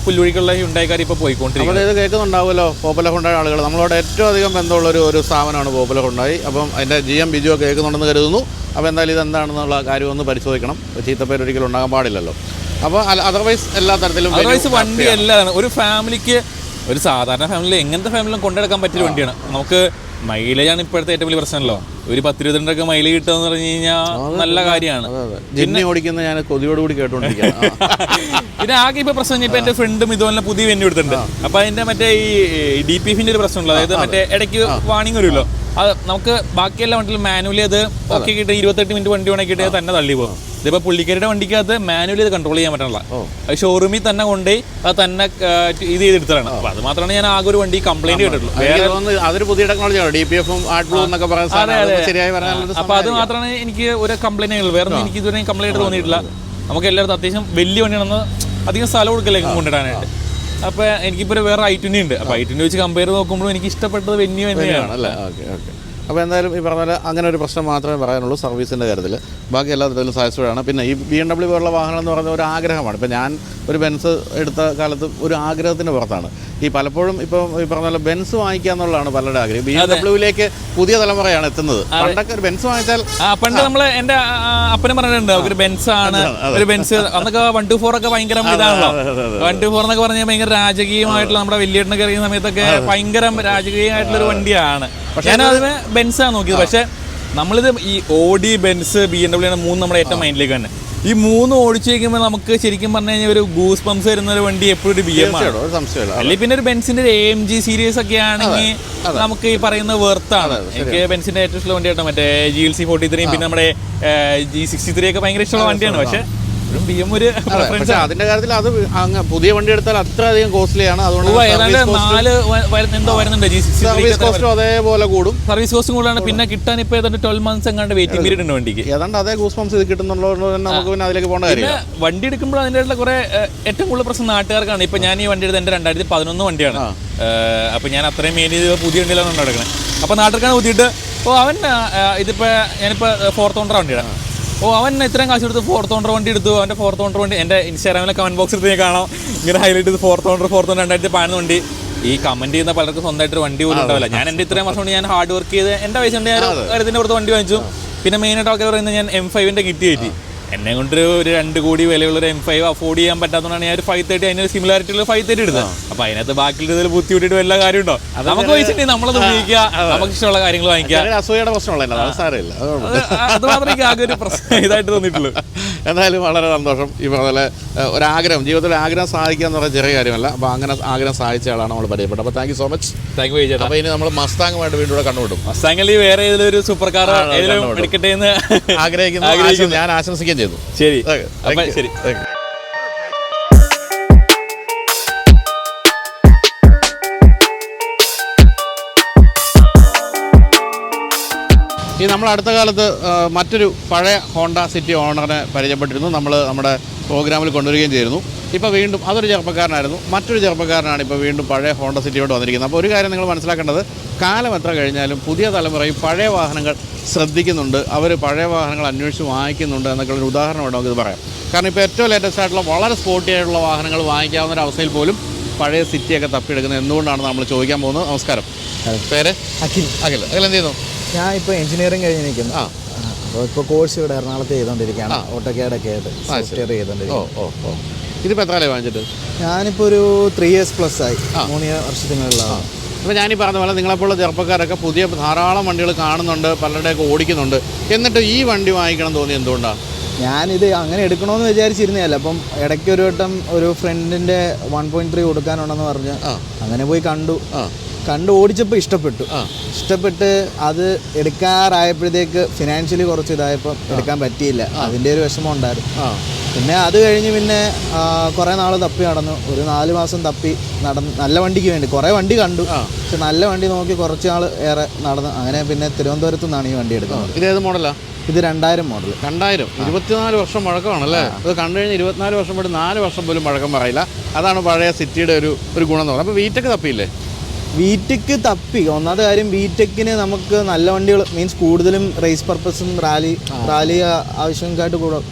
Speaker 4: പുല്ലുവഴിക്കുള്ള ഹ്യുണ്ടായിക്കാർ ഇപ്പോൾ പോയിക്കൊണ്ടിരിക്കുന്നത്.
Speaker 1: അപ്പോൾ ഇത് കേൾക്കുന്നുണ്ടാവുമല്ലോ പോപ്പുലർ ഹുണ്ടായി ആളുകൾ. നമ്മളോട് ഏറ്റവും അധികം ബന്ധമുള്ള ഒരു സ്ഥാപനമാണ് പോപ്പുലർ ഹുണ്ടായി. അപ്പം അതിൻ്റെ GM ബിജു ഒക്കെ കേൾക്കുന്നുണ്ടെന്ന് കരുതുന്നു. അപ്പോൾ എന്തായാലും ഇതെന്താണെന്നുള്ള കാര്യം ഒന്ന് പരിശോധിക്കണം. ചീത്തപ്പേര് ഒരിക്കലും ഉണ്ടാകാൻ പാടില്ലല്ലോ. അപ്പോൾ അതർവൈസ് എല്ലാ തരത്തിലും
Speaker 4: വണ്ടി എല്ലാം ഒരു ഫാമിലിക്ക്, ഒരു സാധാരണ ഫാമിലി എങ്ങനത്തെ ഫാമിലിയും കൊണ്ടെടുക്കാൻ പറ്റിയ വണ്ടിയാണ്. നമുക്ക് മൈലേജാണ് ഇപ്പോഴത്തെ ഏറ്റവും വലിയ പ്രശ്നമല്ലോ. ഒരു 10-20 മൈലേജ് കിട്ടുക എന്ന് പറഞ്ഞു കഴിഞ്ഞാൽ നല്ല കാര്യമാണ്.
Speaker 1: ജിന്നി ഓടിക്കുന്ന ഞാൻ കൊതിയോടുകൂടി കേട്ടോണ്ടിരിക്കുകയാണ്.
Speaker 4: പിന്നെ ആകെ ഇപ്പൊ പ്രശ്നം, ഇപ്പൊ എന്റെ ഫ്രണ്ടും ഇതുപോലെ പുതിയ വെന്യൂ എടുത്തിട്ടുണ്ട്. അപ്പൊ അതിന്റെ മറ്റേ ഈ DPFന്റെ ഒരു പ്രശ്നമുള്ളൂ. അതായത് മറ്റേ ഇടയ്ക്ക് വാണിംഗ് വരുമല്ലോ. അത് നമുക്ക് ബാക്കിയെല്ലാം വണ്ടിയിൽ മാനുവലി അത് ഓക്കെ കിട്ടും. 28 മിനിറ്റ് വണ്ടി ഉണക്കിയിട്ട് തന്നെ തള്ളി പോകും. ഇതിപ്പോ പുള്ളിക്കാരുടെ വണ്ടിക്കകത്ത് മാനുവലി അത് കൺട്രോൾ ചെയ്യാൻ പറ്റണില്ല. ഷോറൂമിൽ തന്നെ കൊണ്ടുപോയി അത് തന്നെ ഇത് ചെയ്തെടുത്തതാണ്. അപ്പൊ അത് മാത്രമാണ് ഞാൻ ആകെ ഒരു വണ്ടി കംപ്ലൈന്റ് കേട്ടിട്ടുള്ളൂ.
Speaker 1: അതൊരു പുതിയ ടെക്നോളജിയാണ് DPFും AdBlue എന്നൊക്കെ പറയുന്നത്.
Speaker 4: അപ്പൊ അത് മാത്രമാണ് എനിക്ക് ഒരു കംപ്ലൈന്റ് ഉള്ളത്. വേറെ എനിക്ക് ഇതുവരെ കംപ്ലൈന്റ് തോന്നിയിട്ടില്ല. നമുക്ക് എല്ലായിടത്തും അത്യാവശ്യം വലിയ വണ്ടിയാണെന്ന് അധികം സ്ഥലം കൊടുക്കലേക്ക് കൊണ്ടിടാനായിട്ട്. അപ്പോൾ എനിക്കിപ്പോൾ വേറെ I20 ഉണ്ട്. അപ്പോൾ I20 വെച്ച് കമ്പയർ നോക്കുമ്പോഴും എനിക്ക് ഇഷ്ടപ്പെട്ടത് വെന്യൂ തന്നെയാണ്
Speaker 1: അല്ലേ. Okay okay. അപ്പോൾ എന്തായാലും ഈ പറഞ്ഞ പോലെ അങ്ങനെ ഒരു പ്രശ്നം മാത്രമേ പറയാനുള്ളൂ സർവീസിൻ്റെ കാര്യത്തിൽ. ബാക്കി എല്ലാ തരത്തിലും സാറ്റിസ്ഫൈഡ് ആണ്. പിന്നെ ഈ BMW പോലുള്ള വാഹനം എന്ന് പറയുന്ന ഒരു ആഗ്രഹമാണ്. ഇപ്പോൾ ഞാൻ ഒരു ബെൻസ് എടുത്ത കാലത്ത് ഒരു ആഗ്രഹത്തിൻ്റെ പുറത്താണ്. ഈ പലപ്പോഴും ഇപ്പോൾ ഈ പറഞ്ഞ പോലെ ബെൻസ് വാങ്ങിക്കുക എന്നുള്ളതാണ് പലരുടെ ആഗ്രഹം. BMW പുതിയ തലമുറയാണ് എത്തുന്നത്. പണ്ടൊക്കെ ഒരു ബെൻസ് വാങ്ങിച്ചാൽ
Speaker 4: പണ്ട് നമ്മൾ എൻ്റെ അപ്പനും പറഞ്ഞിട്ടുണ്ട് ഒരു ബെൻസ് ആണ്, ഒരു ബെൻസ് അന്നൊക്കെ 124 ഒക്കെ ഭയങ്കര ഇതാണല്ലോ. 124 എന്നൊക്കെ പറഞ്ഞാൽ ഭയങ്കര രാജകീയമായിട്ടുള്ള നമ്മുടെ വലിയേട്ടനൊക്കെ ഇറങ്ങിയ സമയത്തൊക്കെ ഭയങ്കര രാജകീയമായിട്ടുള്ളൊരു വണ്ടിയാണ്. ഞാൻ അതിന് ബെൻസാണ് നോക്കിയത്. പക്ഷെ നമ്മളിത് ഈ ഓഡി, ബെൻസ്, BMW ആണ് 3 നമ്മുടെ ഏറ്റവും മൈൻഡിലേക്ക് തന്നെ. ഈ 3 ഓടിച്ചു വയ്ക്കുമ്പോൾ നമുക്ക് ശരിക്കും പറഞ്ഞു കഴിഞ്ഞാൽ ഒരു ഗൂസ് പംസ് വരുന്ന ഒരു വണ്ടി എപ്പോഴും ഒരു BM ആണ്. അല്ലെങ്കിൽ പിന്നെ ഒരു ബെൻസിന്റെ ഒരു AMG സീരീസ് ഒക്കെ ആണെങ്കിൽ നമുക്ക് ഈ പറയുന്നത് വെർത്താണ്. എനിക്ക് ബെൻസിന്റെ ഏറ്റവും ഇഷ്ടമുള്ള വണ്ടിയാട്ടോ മറ്റേ GLC 43, പിന്നെ നമ്മുടെ G63 ഒക്കെ ഭയങ്കര ഇഷ്ടമുള്ള വണ്ടിയാണ്. പക്ഷെ BM ഒരു
Speaker 1: പക്ഷേ അതിന്റെ കാര്യത്തിൽ അത് പുതിയ വണ്ടി എടുത്താൽ അത്രയധികം കോസ്റ്റ്ലിയാണ്. അതുകൊണ്ട്
Speaker 4: എന്തോ വരുന്നുണ്ട്
Speaker 1: സർവീസ് കോസ്റ്റും അതേപോലെ കൂടും.
Speaker 4: സർവീസ് കോസ്റ്റും കൂടുതലാണ്. പിന്നെ കിട്ടാൻ ഇപ്പോൾ ഏതാണ്ട് 12 months എങ്ങാണ്ട് വെയിറ്റിംഗ് പീരീഡ് ഉണ്ട് വണ്ടിക്ക്.
Speaker 1: ഏതാണ്ട് അതേ ഗൂസ് പംസ് ഇത് കിട്ടുന്നുള്ളതുകൊണ്ട് തന്നെ നമുക്ക് പിന്നെ അതിലേക്ക് പോകേണ്ട കാര്യം.
Speaker 4: വണ്ടി എടുക്കുമ്പോൾ അതിൻ്റെ കുറെ ഏറ്റവും കൂടുതൽ പ്രശ്നം നാട്ടുകാർക്കാണ്. ഇപ്പം ഞാൻ ഈ വണ്ടി എടുത്ത് എൻ്റെ 2011 വണ്ടിയാണ്. അപ്പം ഞാൻ അത്രയും മെയിൻ ചെയ്ത് പുതിയ വണ്ടിയിലാണ് നടക്കുന്നത്. അപ്പോൾ നാട്ടുകാരാണ് ഊത്തിയിട്ട് അവൻ ഇതിപ്പോൾ ഞാനിപ്പോൾ 4th ഓണർ വണ്ടിയാണ്. അവൻ ഇത്രയും കാശ് എടുത്ത് 4th ഓണർ വണ്ടി എടുത്തു. അവൻ്റെ 4th ഓണർ വണ്ടി എൻ്റെ ഇൻസ്റ്റാഗ്രാമിലെ കമന്റ് ബോക്സ് എടുത്ത് ഞാൻ കാണാം ഇങ്ങനെ ഹൈലൈറ്റ് ചെയ്ത് 4th ഓണർ 2015 വണ്ടി. ഈ കമന്റ് ചെയ്യുന്ന പലർക്കും സ്വന്തമായിട്ടൊരു വണ്ടി പോലും ഉണ്ടാവില്ല. ഞാൻ എൻ്റെ ഇത്രയും വർഷം കൊണ്ട് ഞാൻ ഹാർഡ് വർക്ക് ചെയ്ത് എൻ്റെ പൈസ കൊണ്ട് ഞാൻ കാര്യത്തിൻ്റെ പുറത്ത് വണ്ടി വാങ്ങിച്ചു. പിന്നെ മെയിനായിട്ട് ആൾക്കാർ പറയുന്നത് ഞാൻ M5ന്റെ കിറ്റ് കയറ്റി. എന്നെ കൊണ്ടൊരു 2 കോടി വിലയുള്ളൊരു M5 അഫോർഡ് ചെയ്യാൻ പറ്റാത്തതുകൊണ്ടാണ് ഞാൻ ഒരു 530 അതിനൊരു സിമിലാരിറ്റി ഉള്ള 530 എടുത്തത്. അപ്പൊ അതിനകത്ത് ബാക്കിയുള്ളതിൽ ബുദ്ധി വിട്ടിട്ട് വല്ല കാര്യമുണ്ടോ? നമുക്ക് പൈസ നമ്മളത് ഉപയോഗിക്കുക, നമുക്ക് ഇഷ്ടമുള്ള കാര്യങ്ങൾ വാങ്ങിക്കുക.
Speaker 1: അസൂയയുടെ പ്രശ്നമുള്ള
Speaker 4: അത് മാത്രമേ എനിക്ക് ആകെ ഒരു പ്രശ്നം ഇതായിട്ട് തോന്നിയിട്ടുള്ളൂ.
Speaker 1: എന്തായാലും വളരെ സന്തോഷം. ഈ പറഞ്ഞ ഒരാഗ്രഹം, ജീവിതത്തിൽ ആഗ്രഹം സാധിക്കുക എന്ന് പറഞ്ഞാൽ ചെറിയ കാര്യമല്ല. അപ്പോൾ അങ്ങനെ ആഗ്രഹം സാധിച്ച ആളാണ് നമ്മൾ പരിചയപ്പെട്ടത്. അപ്പോൾ thank you so much.
Speaker 4: Thank you.
Speaker 1: അപ്പോൾ ഇനി നമ്മൾ മസ്താങ്ങുമായിട്ട് വീണ്ടും കണ്ടുപിടും.
Speaker 4: മസ്താങ്ങിൽ വേറെ ഏതൊരു സൂപ്പർ കാർ എടുക്കട്ടെ എന്ന്
Speaker 1: ആഗ്രഹിക്കുന്നു. ഞാൻ ആശംസിക്കുകയും ചെയ്തു.
Speaker 4: ശരി ശരി.
Speaker 1: ഈ നമ്മൾ അടുത്ത കാലത്ത് മറ്റൊരു പഴയ ഹോണ്ട സിറ്റി ഓണറിനെ പരിചയപ്പെട്ടിരുന്നു. നമ്മൾ നമ്മുടെ പ്രോഗ്രാമിൽ കൊണ്ടുവരികയും ചെയ്തിരുന്നു. ഇപ്പോൾ വീണ്ടും അതൊരു ചെറുപ്പക്കാരനായിരുന്നു. മറ്റൊരു ചെറുപ്പക്കാരനാണ് ഇപ്പോൾ വീണ്ടും പഴയ ഹോണ്ട സിറ്റിയോട് വന്നിരിക്കുന്നത്. അപ്പോൾ ഒരു കാര്യം നിങ്ങൾ മനസ്സിലാക്കേണ്ടത്, കാലം എത്ര കഴിഞ്ഞാലും പുതിയ തലമുറയും പഴയ വാഹനങ്ങൾ ശ്രദ്ധിക്കുന്നുണ്ട്. അവർ പഴയ വാഹനങ്ങൾ അന്വേഷിച്ച് വാങ്ങിക്കുന്നുണ്ട് എന്നൊക്കെയുള്ളൊരു ഉദാഹരണമായിട്ട് നമുക്കിത് പറയാം. കാരണം ഇപ്പോൾ ഏറ്റവും ലേറ്റസ്റ്റ് ആയിട്ടുള്ള വളരെ സ്പോർട്ടി ആയിട്ടുള്ള വാഹനങ്ങൾ വാങ്ങിക്കാവുന്ന ഒരു അവസ്ഥയിൽ പോലും പഴയ സിറ്റിയൊക്കെ തപ്പിയെടുക്കുന്നത് എന്തുകൊണ്ടാണ് നമ്മൾ ചോദിക്കാൻ പോകുന്നത്. നമസ്കാരം. പേര്?
Speaker 5: അഖിൽ.
Speaker 1: അഖിൽ എന്ത് ചെയ്യുന്നു?
Speaker 5: ഞാൻ ഇപ്പോൾ എഞ്ചിനീയറിംഗ് കഴിഞ്ഞ് നിൽക്കുന്നു. അപ്പോൾ ഇപ്പോൾ കോഴ്സ് ഇവിടെ എറണാകുളത്ത് ചെയ്തുകൊണ്ടിരിക്കുകയാണ്. ഓട്ടോക്കാഡൊക്കെ ആയിട്ട് സോഫ്റ്റ്വെയർ ചെയ്തുകൊണ്ടിരിക്കുകയാണ്.
Speaker 1: ഇതിപ്പോൾ എത്ര കാലം വാങ്ങിച്ചിട്ട്?
Speaker 5: ഞാനിപ്പോൾ ഒരു 3 years പ്ലസ് ആയി, 3 വർഷത്തിനുള്ളതാണ്.
Speaker 1: അപ്പോൾ ഞാനീ പറഞ്ഞ പോലെ നിങ്ങളെപ്പോലുള്ള ചെറുപ്പക്കാരൊക്കെ പുതിയ ധാരാളം വണ്ടികൾ കാണുന്നുണ്ട്, പലരുടെയൊക്കെ ഓടിക്കുന്നുണ്ട്. എന്നിട്ട് ഈ വണ്ടി വാങ്ങിക്കണം തോന്നി എന്തുകൊണ്ടാണ്?
Speaker 5: ഞാനിത് അങ്ങനെ എടുക്കണമെന്ന് വിചാരിച്ചിരുന്നതല്ല. അപ്പം ഇടയ്ക്ക് ഒരു വട്ടം ഒരു ഫ്രണ്ടിൻ്റെ 1.3 കൊടുക്കാനുണ്ടെന്ന് പറഞ്ഞ് അങ്ങനെ പോയി കണ്ടു ഓടിച്ചപ്പോൾ ഇഷ്ടപ്പെട്ട് അത് എടുക്കാറായപ്പോഴത്തേക്ക് ഫിനാൻഷ്യലി കുറച്ച് ഇതായപ്പോൾ എടുക്കാൻ പറ്റിയില്ല. അതിൻ്റെ ഒരു വിഷമം ഉണ്ടായിരുന്നു. പിന്നെ അത് കഴിഞ്ഞ് പിന്നെ കുറേ നാൾ തപ്പി നടന്നു. ഒരു 4 മാസം തപ്പി നടന്ന് നല്ല വണ്ടിക്ക് വേണ്ടി കുറേ വണ്ടി കണ്ടു. പക്ഷെ നല്ല വണ്ടി നോക്കി കുറച്ച് നാൾ ഏറെ നടന്നു. അങ്ങനെ പിന്നെ തിരുവനന്തപുരത്തു നിന്നാണ് ഈ വണ്ടി എടുക്കുന്നത്.
Speaker 1: ഇതേത് മോഡലാണ്?
Speaker 5: ഇത് 2000 മോഡൽ.
Speaker 1: 2000, 24 വർഷം പഴക്കമാണല്ലേ? അത് കണ്ടു കഴിഞ്ഞാൽ 24 വർഷം പോലും 4 വർഷം പോലും പഴക്കം പറയില്ല. അതാണ് പഴയ സിറ്റിയുടെ ഒരു ഗുണം എന്ന് പറയുന്നത്. അപ്പോൾ വീറ്റൊക്കെ തപ്പിയില്ലേ?
Speaker 5: VTEC തപ്പി. ഒന്നാമത്തെ കാര്യം VTECന് നമുക്ക് നല്ല വണ്ടികൾ മീൻസ് കൂടുതലും റേസ് പർപ്പസും റാലി ആവശ്യങ്ങൾക്കായിട്ട്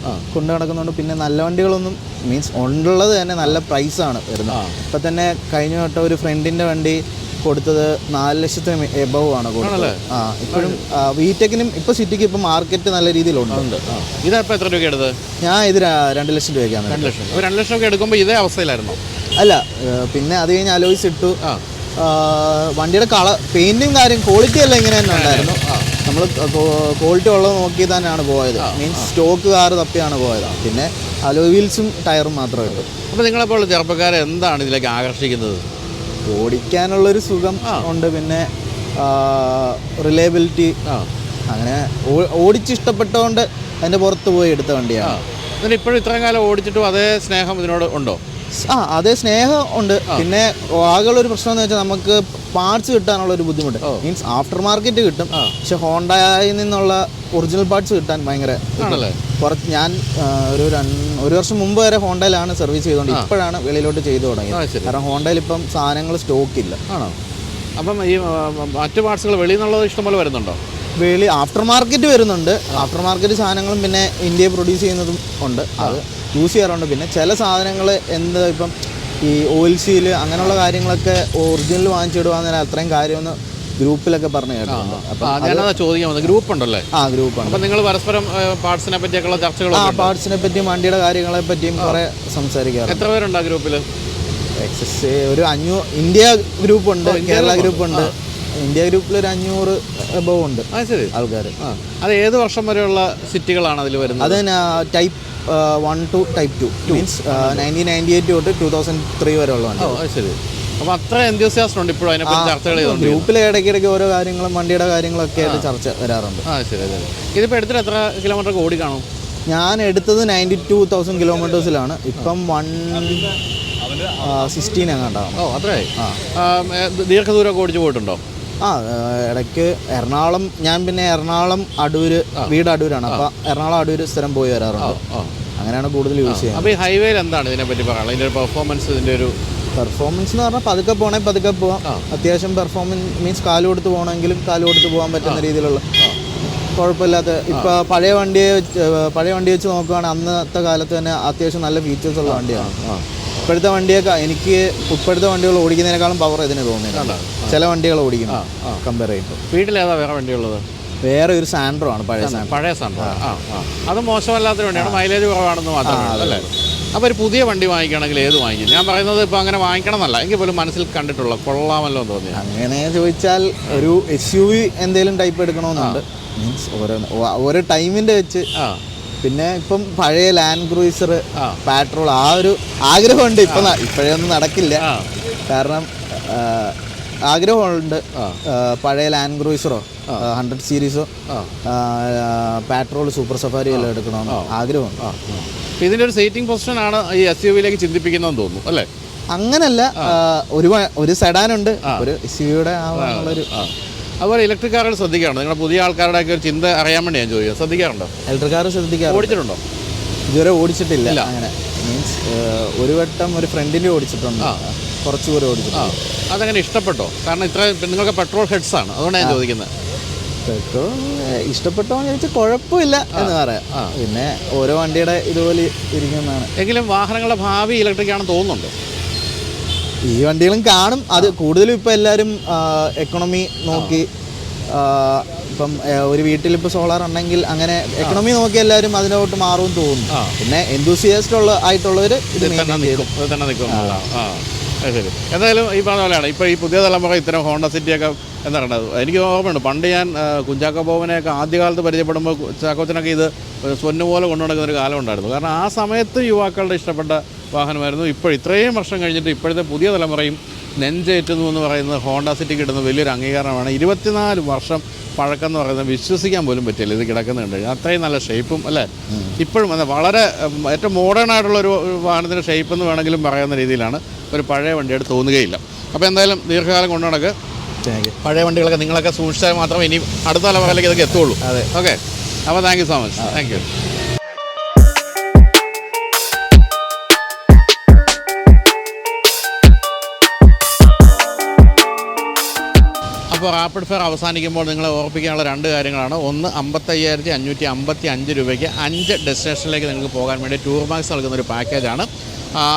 Speaker 5: കൊണ്ടു നടക്കുന്നുണ്ട്. പിന്നെ നല്ല വണ്ടികളൊന്നും മീൻസ് ഉള്ളത് തന്നെ നല്ല പ്രൈസാണ് വരുന്നത്. ഇപ്പം തന്നെ കഴിഞ്ഞ വട്ടം ഒരു ഫ്രണ്ടിൻ്റെ വണ്ടി കൊടുത്തത് 4 ലക്ഷത്തിന് എബവ് ആണ് കൊടുത്തത്. ഇപ്പോഴും VTECനും ഇപ്പോൾ സിറ്റിക്ക് ഇപ്പോൾ മാർക്കറ്റ് നല്ല രീതിയിലുണ്ട്.
Speaker 1: ഇതപ്പോൾ എത്ര രൂപ എടുത്തത്?
Speaker 5: ഞാൻ ഇത് 2 ലക്ഷം രൂപയ്ക്കാണ്.
Speaker 1: 2 ലക്ഷം. 2 ലക്ഷം ഒക്കെ എടുക്കുമ്പോൾ ഇതേ അവസ്ഥയിലായിരുന്നു?
Speaker 5: അല്ല, പിന്നെ അത് കഴിഞ്ഞ് അലോയ്സ് ഇട്ടു. വണ്ടിയുടെ പെയിന്റും കാര്യം ക്വാളിറ്റി എല്ലാം ഇങ്ങനെ തന്നെ ഉണ്ടായിരുന്നു. നമ്മൾ ക്വാളിറ്റി ഉള്ളത് നോക്കി തന്നെയാണ് പോയത്. മീൻസ് സ്റ്റോക്ക് കാർ തപ്പിയാണ് പോയത്. പിന്നെ അലോയ് വീൽസും ടയറും മാത്രമേ ഉള്ളൂ.
Speaker 1: അപ്പോൾ നിങ്ങളെപ്പോൾ ചെറുപ്പക്കാരെ എന്താണ് ഇതിലേക്ക് ആകർഷിക്കുന്നത്?
Speaker 5: ഓടിക്കാനുള്ളൊരു സുഖം ഉണ്ട്, പിന്നെ റിലയബിലിറ്റി. അങ്ങനെ ഓടിച്ചിഷ്ടപ്പെട്ടതുകൊണ്ട് അതിൻ്റെ പുറത്ത് പോയി എടുത്ത വണ്ടിയാണ്.
Speaker 1: എന്നിട്ട് ഇപ്പോഴും ഇത്രയും കാലം ഓടിച്ചിട്ടും അതേ സ്നേഹം ഇതിനോട് ഉണ്ടോ?
Speaker 5: അതേ സ്നേഹം ഉണ്ട്. പിന്നെ ആകെയുള്ളൊരു പ്രശ്നം എന്ന് വെച്ചാൽ നമുക്ക് പാർട്സ് കിട്ടാനുള്ളൊരു ബുദ്ധിമുട്ട്. മീൻസ് ആഫ്റ്റർ മാർക്കറ്റ് കിട്ടും, പക്ഷെ ഹോണ്ടയിൽ നിന്നുള്ള ഒറിജിനൽ പാർട്സ് കിട്ടാൻ ഭയങ്കര കുറച്ച്. ഞാൻ ഒരു വർഷം മുമ്പ് വരെ ഹോണ്ടയിലാണ് സർവീസ് ചെയ്തുകൊണ്ട് ഇപ്പോഴാണ് വെളിയിലോട്ട് ചെയ്തു തുടങ്ങിയത്. കാരണം ഹോണ്ടയിൽ ഇപ്പം സാധനങ്ങൾ സ്റ്റോക്ക് ഇല്ല.
Speaker 1: ആണോ? അപ്പം ഈ മറ്റു പാർട്സുകൾ വെളിയിൽ നിന്നുള്ളത് ഇഷ്ടംപോലെ വരുന്നുണ്ടോ?
Speaker 5: ആഫ്റ്റർ മാർക്കറ്റ് വരുന്നുണ്ട്. ആഫ്റ്റർ മാർക്കറ്റ് സാധനങ്ങളും പിന്നെ ഇന്ത്യയിൽ പ്രൊഡ്യൂസ് ചെയ്യുന്നതും ഉണ്ട്, അത് യൂസ് ചെയ്യാറുണ്ട്. പിന്നെ ചില സാധനങ്ങൾ ഇപ്പം ഈ ഓയിൽ സീല് അങ്ങനെയുള്ള കാര്യങ്ങളൊക്കെ ഒറിജിനൽ വാങ്ങിച്ചിടുവാന്ന് അത്രയും കാര്യമൊന്ന് ഗ്രൂപ്പിലൊക്കെ പറഞ്ഞു കേട്ടിട്ടുണ്ട്.
Speaker 1: അപ്പം ചോദിക്കാൻ ഗ്രൂപ്പ് ഉണ്ടല്ലേ?
Speaker 5: ഗ്രൂപ്പാണ്.
Speaker 1: അപ്പം നിങ്ങൾ പരസ്പരം പാർട്സിനെ പറ്റിയൊക്കെയുള്ള ചർച്ചകൾ?
Speaker 5: പാർട്സിനെ പറ്റിയും വണ്ടിയുടെ കാര്യങ്ങളെ പറ്റിയും കുറേ സംസാരിക്കാറ്.
Speaker 1: എത്ര പേരുണ്ട് ആ ഗ്രൂപ്പിൽ?
Speaker 5: ഒരു 500 ഇന്ത്യ ഗ്രൂപ്പുണ്ട്, കേരള ഗ്രൂപ്പുണ്ട്. ഇന്ത്യ ഗ്രൂപ്പിൽ ഒരു 500 എബവ് ഉണ്ട് ആൾക്കാർ.
Speaker 1: അത് ഏത് വർഷം വരെയുള്ള സിറ്റികളാണ് അതിൽ വരുന്നത്?
Speaker 5: അത് ടൈപ്പ് 1 to ടൈപ്പ് 2 മീൻസ് 1998 തൊട്ട് 2003 വരെ ഉള്ള വണ്ടി.
Speaker 1: ശരി. അപ്പോൾ അത്ര എന്തൂസിയാസ്റ്റ് ഉണ്ട് ഇപ്പോഴും അതിനെപ്പറ്റി ചർച്ചകൾ ചെയ്തുകൊണ്ട്?
Speaker 5: ഗ്രൂപ്പിൽ ഇടയ്ക്കിടയ്ക്ക് ഓരോ കാര്യങ്ങളും വണ്ടിയുടെ കാര്യങ്ങളൊക്കെ ആയിട്ട് ചർച്ച വരാറുണ്ട്.
Speaker 1: ശരി. ഇതിപ്പോൾ എടുത്തിട്ട് എത്ര കിലോമീറ്റർ ഓടി കാണും?
Speaker 5: ഞാൻ എടുത്തത് 92,000 കിലോമീറ്റേഴ്സിലാണ്. ഇപ്പം 116 എങ്ങാണ്ടാവും.
Speaker 1: അത്രേ. ദീർഘദൂരമൊക്കെ ഓടിച്ചു പോയിട്ടുണ്ടോ?
Speaker 5: ഇടയ്ക്ക് എറണാകുളം, ഞാൻ പിന്നെ എറണാകുളം അടൂര്, വീട് അടൂരാണ്. അപ്പോൾ എറണാകുളം അടൂര് സ്ഥിരം പോയി വരാറുണ്ട്. അങ്ങനെയാണ് കൂടുതൽ യൂസ് ചെയ്യുന്നത്.
Speaker 1: അപ്പോൾ ഈ ഹൈവേയിൽ എന്താണ് ഇതിനെപ്പറ്റി പറയാനുള്ളത്? ഇതിൻ്റെ പെർഫോമൻസ്, ഇതിൻ്റെ ഒരു
Speaker 5: പെർഫോമൻസ് എന്ന് പറഞ്ഞാൽ പതുക്കെ പോവാം. അത്യാവശ്യം പെർഫോമൻസ് മീൻസ് കാല് കൊടുത്ത് പോകണമെങ്കിലും കാല് കൊടുത്ത് പോകാൻ പറ്റുന്ന രീതിയിലുള്ള കുഴപ്പമില്ലാത്ത. ഇപ്പോൾ പഴയ വണ്ടി വെച്ച് നോക്കുകയാണെങ്കിൽ അന്നത്തെ കാലത്ത് തന്നെ അത്യാവശ്യം നല്ല ഫീച്ചേഴ്സ് ഉള്ള വണ്ടിയാണ്. ഇപ്പോഴത്തെ വണ്ടിയൊക്കെ ഇപ്പോഴത്തെ വണ്ടികൾ ഓടിക്കുന്നതിനേക്കാളും പവർ ഇതിന് തോന്നിയിട്ടുണ്ട്. ചില വണ്ടികൾ ഓടിക്കുന്നു കമ്പയർ ചെയ്യുമ്പോൾ.
Speaker 1: വീട്ടിലേതാ വേറെ വണ്ടിയുള്ളത്?
Speaker 5: വേറെ ഒരു സാൻഡ്രോ ആണ്, പഴയ
Speaker 1: സാൻഡ്രോ. അത് മോശമല്ലാത്ത വണ്ടിയാണ്, മൈലേജ് കുറവാണെന്ന് മാത്രമേ അല്ലേ? അപ്പോൾ ഒരു പുതിയ വണ്ടി വാങ്ങിക്കുകയാണെങ്കിൽ ഏത് വാങ്ങിക്കും? ഞാൻ പറയുന്നത് ഇപ്പോൾ അങ്ങനെ വാങ്ങിക്കണം എന്നല്ല, എങ്കിൽ പോലും മനസ്സിൽ കണ്ടിട്ടുള്ള കൊള്ളാമല്ലോ എന്ന് തോന്നി.
Speaker 5: അങ്ങനെ ചോദിച്ചാൽ ഒരു SUV എന്തെങ്കിലും ടൈപ്പ് എടുക്കണമെന്നുണ്ട്. മീൻസ് ഓരോ ടൈമിൻ്റെ വെച്ച്. പിന്നെ ഇപ്പം പഴയ ലാൻഡ് ക്രൂയിസർ പാട്രോൾ ആ ഒരു ആഗ്രഹമുണ്ട്. ഇപ്പോഴൊന്നും നടക്കില്ല, കാരണം ആഗ്രഹമുണ്ട്. പഴയ ലാൻഡ് ക്രൂയിസറോ 100 സീരീസോ പാട്രോൾ സൂപ്പർ സഫാരി എല്ലാം എടുക്കണമെന്ന് ആഗ്രഹമുണ്ട്.
Speaker 1: ഇതിൻ്റെ ഒരു സീറ്റിംഗ് പൊസിഷനാണ് ഈ SUV-യിലേക്ക് ചിന്തിപ്പിക്കുന്നതെന്ന് തോന്നുന്നു അല്ലേ?
Speaker 5: അങ്ങനല്ല, ഒരു സെഡാനുണ്ട്, ഒരു SUV-യുടെ ആവാനുള്ളൊരു.
Speaker 1: അതുപോലെ ഇലക്ട്രിക് കാറുകൾ ശ്രദ്ധിക്കാറുണ്ടോ? നിങ്ങളുടെ പുതിയ ആൾക്കാരുടെയൊക്കെ ഒരു ചിന്ത അറിയാൻ വേണ്ടി ഞാൻ ചോദിക്കാം. ശ്രദ്ധിക്കാറുണ്ടോ?
Speaker 5: ഇലക്ട്രിക് കാർ ശ്രദ്ധിക്കാറുണ്ട്.
Speaker 1: ഓടിച്ചിട്ടുണ്ടോ?
Speaker 5: ഇതുവരെ ഓടിച്ചിട്ടില്ല. അങ്ങനെ മീൻസ് ഒരു വട്ടം ഒരു ഫ്രണ്ടിൻ്റെ ഓടിച്ചിട്ടുണ്ട്, കുറച്ച് ദൂരം ഓടിച്ചിട്ടുണ്ട്.
Speaker 1: അതങ്ങനെ ഇഷ്ടപ്പെട്ടോ? കാരണം ഇത്ര നിങ്ങൾക്ക് പെട്രോൾ ഹെഡ്സ് ആണ്, അതുകൊണ്ടാണ് ഞാൻ ചോദിക്കുന്നത്.
Speaker 5: പെട്രോൾ ഇഷ്ടപ്പെട്ടോ എന്ന് ചോദിച്ചാൽ കുഴപ്പമില്ല എന്ന് പറയാം. പിന്നെ ഓരോ വണ്ടിയുടെ ഇതുപോലെ ഇരിക്കുന്നതാണ്.
Speaker 1: എങ്കിലും വാഹനങ്ങളുടെ ഭാവി ഇലക്ട്രിക് ആണെന്ന് തോന്നുന്നുണ്ടോ?
Speaker 5: ഈ വണ്ടികളും കാണും. അത് കൂടുതലും ഇപ്പോൾ എല്ലാവരും എക്കണോമി നോക്കി, ഇപ്പം ഒരു വീട്ടിലിപ്പോൾ സോളാർ ഉണ്ടെങ്കിൽ അങ്ങനെ എക്കണോമി നോക്കി എല്ലാവരും അതിനോട്ട് മാറുമെന്ന് തോന്നുന്നു. പിന്നെ എന്തൂസിയാസ്റ്റ് ആയിട്ടുള്ളവർ ഇത്
Speaker 1: തന്നെ നിൽക്കും. ശരി. എന്തായാലും ഈ പറഞ്ഞ പോലെയാണ് ഇപ്പോൾ ഈ പുതിയ തലമുറ ഇത്തരം ഹോണ്ട സിറ്റിയൊക്കെ എന്താ പറയുന്നത്. എനിക്ക് ഓർമ്മയുണ്ട്, പണ്ട് ഞാൻ കുഞ്ചാക്കോ ബോബനെയൊക്കെ ആദ്യകാലത്ത് പരിചയപ്പെടുമ്പോൾ ചാക്കോച്ചനൊക്കെ ഇത് സ്വന്നു പോലെ കൊണ്ടു നടക്കുന്നൊരു കാലം ഉണ്ടായിരുന്നു. കാരണം ആ സമയത്ത് യുവാക്കളുടെ ഇഷ്ടപ്പെട്ട വാഹനമായിരുന്നു. ഇപ്പോൾ ഇത്രയും വർഷം കഴിഞ്ഞിട്ട് ഇപ്പോഴത്തെ പുതിയ തലമുറയും നെഞ്ചേറ്റുന്നു എന്ന് പറയുന്നത് ഹോണ്ട സിറ്റിക്ക് കിട്ടുന്ന വലിയൊരു അംഗീകാരമാണ്. 24 വർഷം പഴക്കം എന്ന് പറയുന്നത് വിശ്വസിക്കാൻ പോലും പറ്റില്ല. ഇത് കിടക്കുന്നുണ്ട് അത്രയും നല്ല ഷേപ്പും അല്ലേ? ഇപ്പോഴും വളരെ ഏറ്റവും മോഡേൺ ആയിട്ടുള്ളൊരു വാഹനത്തിൻ്റെ ഷേപ്പ് എന്ന് വേണമെങ്കിലും പറയാവുന്ന രീതിയിലാണ്. ഒരു പഴയ വണ്ടിയായിട്ട് തോന്നുകയില്ല. അപ്പോൾ എന്തായാലും ദീർഘകാലം കൊണ്ടു നടക്ക്. പഴയ വണ്ടികളൊക്കെ നിങ്ങളൊക്കെ സൂക്ഷിച്ചാൽ മാത്രമേ ഇനി അടുത്ത തലമുറയിലേക്ക് ഇതൊക്കെ എത്തുള്ളൂ.
Speaker 5: അതെ,
Speaker 1: ഓക്കെ. അപ്പോൾ thank you so much. Thank you. അപ്പോൾ റാപ്പിഡ് ഫെയർ അവസാനിക്കുമ്പോൾ നിങ്ങളെ ഓർപ്പിക്കാനുള്ള 2 കാര്യങ്ങളാണ്. ഒന്ന് 55,555 രൂപയ്ക്ക് 5 ഡെസ്റ്റിനേഷനിലേക്ക് നിങ്ങൾക്ക് പോകാൻ വേണ്ടി ടൂർ മാക്സ് നൽകുന്നൊരു പാക്കേജാണ്.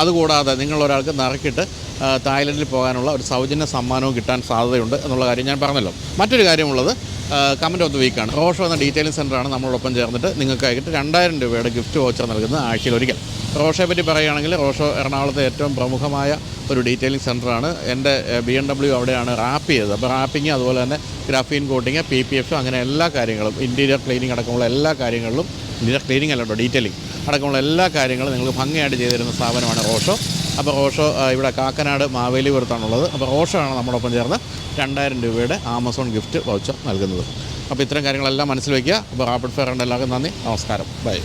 Speaker 1: അതുകൂടാതെ നിങ്ങളൊരാൾക്ക് നറുക്കിട്ട് തായ്ലൻഡിൽ പോകാനുള്ള ഒരു സൗജന്യ സമ്മാനവും കിട്ടാൻ സാധ്യതയുണ്ട് എന്നുള്ള കാര്യം ഞാൻ പറഞ്ഞല്ലോ. മറ്റൊരു കാര്യമുള്ളത് കമൻറ്റ് ഓഫ് ദ വീക്കാണ്. റോഷോ എന്ന ഡീറ്റെയിലിംഗ് സെൻ്ററാണ് നമ്മളോടൊപ്പം ചേർന്നിട്ട് നിങ്ങൾക്കായിട്ട് 2000 രൂപയുടെ ഗിഫ്റ്റ് വൗച്ചർ നൽകുന്നത് ആഴ്ചയിൽ ഒരിക്കൽ. റോഷോയെ പറ്റി പറയുകയാണെങ്കിൽ റോഷോ എറണാകുളത്തെ ഏറ്റവും പ്രമുഖമായ ഒരു ഡീറ്റെയിലിംഗ് സെൻ്ററാണ്. എൻ്റെ BMW അവിടെയാണ് റാപ്പ് ചെയ്തത്. അപ്പോൾ റാപ്പിങ്, അതുപോലെ തന്നെ ഗ്രാഫീൻ കോട്ടിങ്, PPF, അങ്ങനെ എല്ലാ കാര്യങ്ങളും, ഇൻറ്റീരിയർ ക്ലീനിങ് അടക്കമുള്ള എല്ലാ കാര്യങ്ങളിലും, ഇൻറ്റീരിയർ ക്ലീനിങ് അല്ല കേട്ടോ, ഡീറ്റെയിലിംഗ് അടക്കമുള്ള എല്ലാ കാര്യങ്ങളും നിങ്ങൾക്ക് ഭംഗിയായിട്ട് ചെയ്തു തരുന്ന സ്ഥാപനമാണ് റോഷോ. അപ്പോൾ റോഷോ ഇവിടെ കാക്കനാട് മാവേലിപുരത്താണുള്ളത്. അപ്പോൾ റോഷോ ആണ് നമ്മളൊപ്പം ചേർന്ന് 2000 രൂപയുടെ ആമസോൺ ഗിഫ്റ്റ് വൗച്ചർ നൽകുന്നത്. അപ്പോൾ ഇത്തരം കാര്യങ്ങളെല്ലാം മനസ്സിൽ വയ്ക്കുക. അപ്പോൾ റാപ്പിഡ് ഫെയർ ഉണ്ട്. എല്ലാവർക്കും നന്ദി, നമസ്കാരം, ബൈ.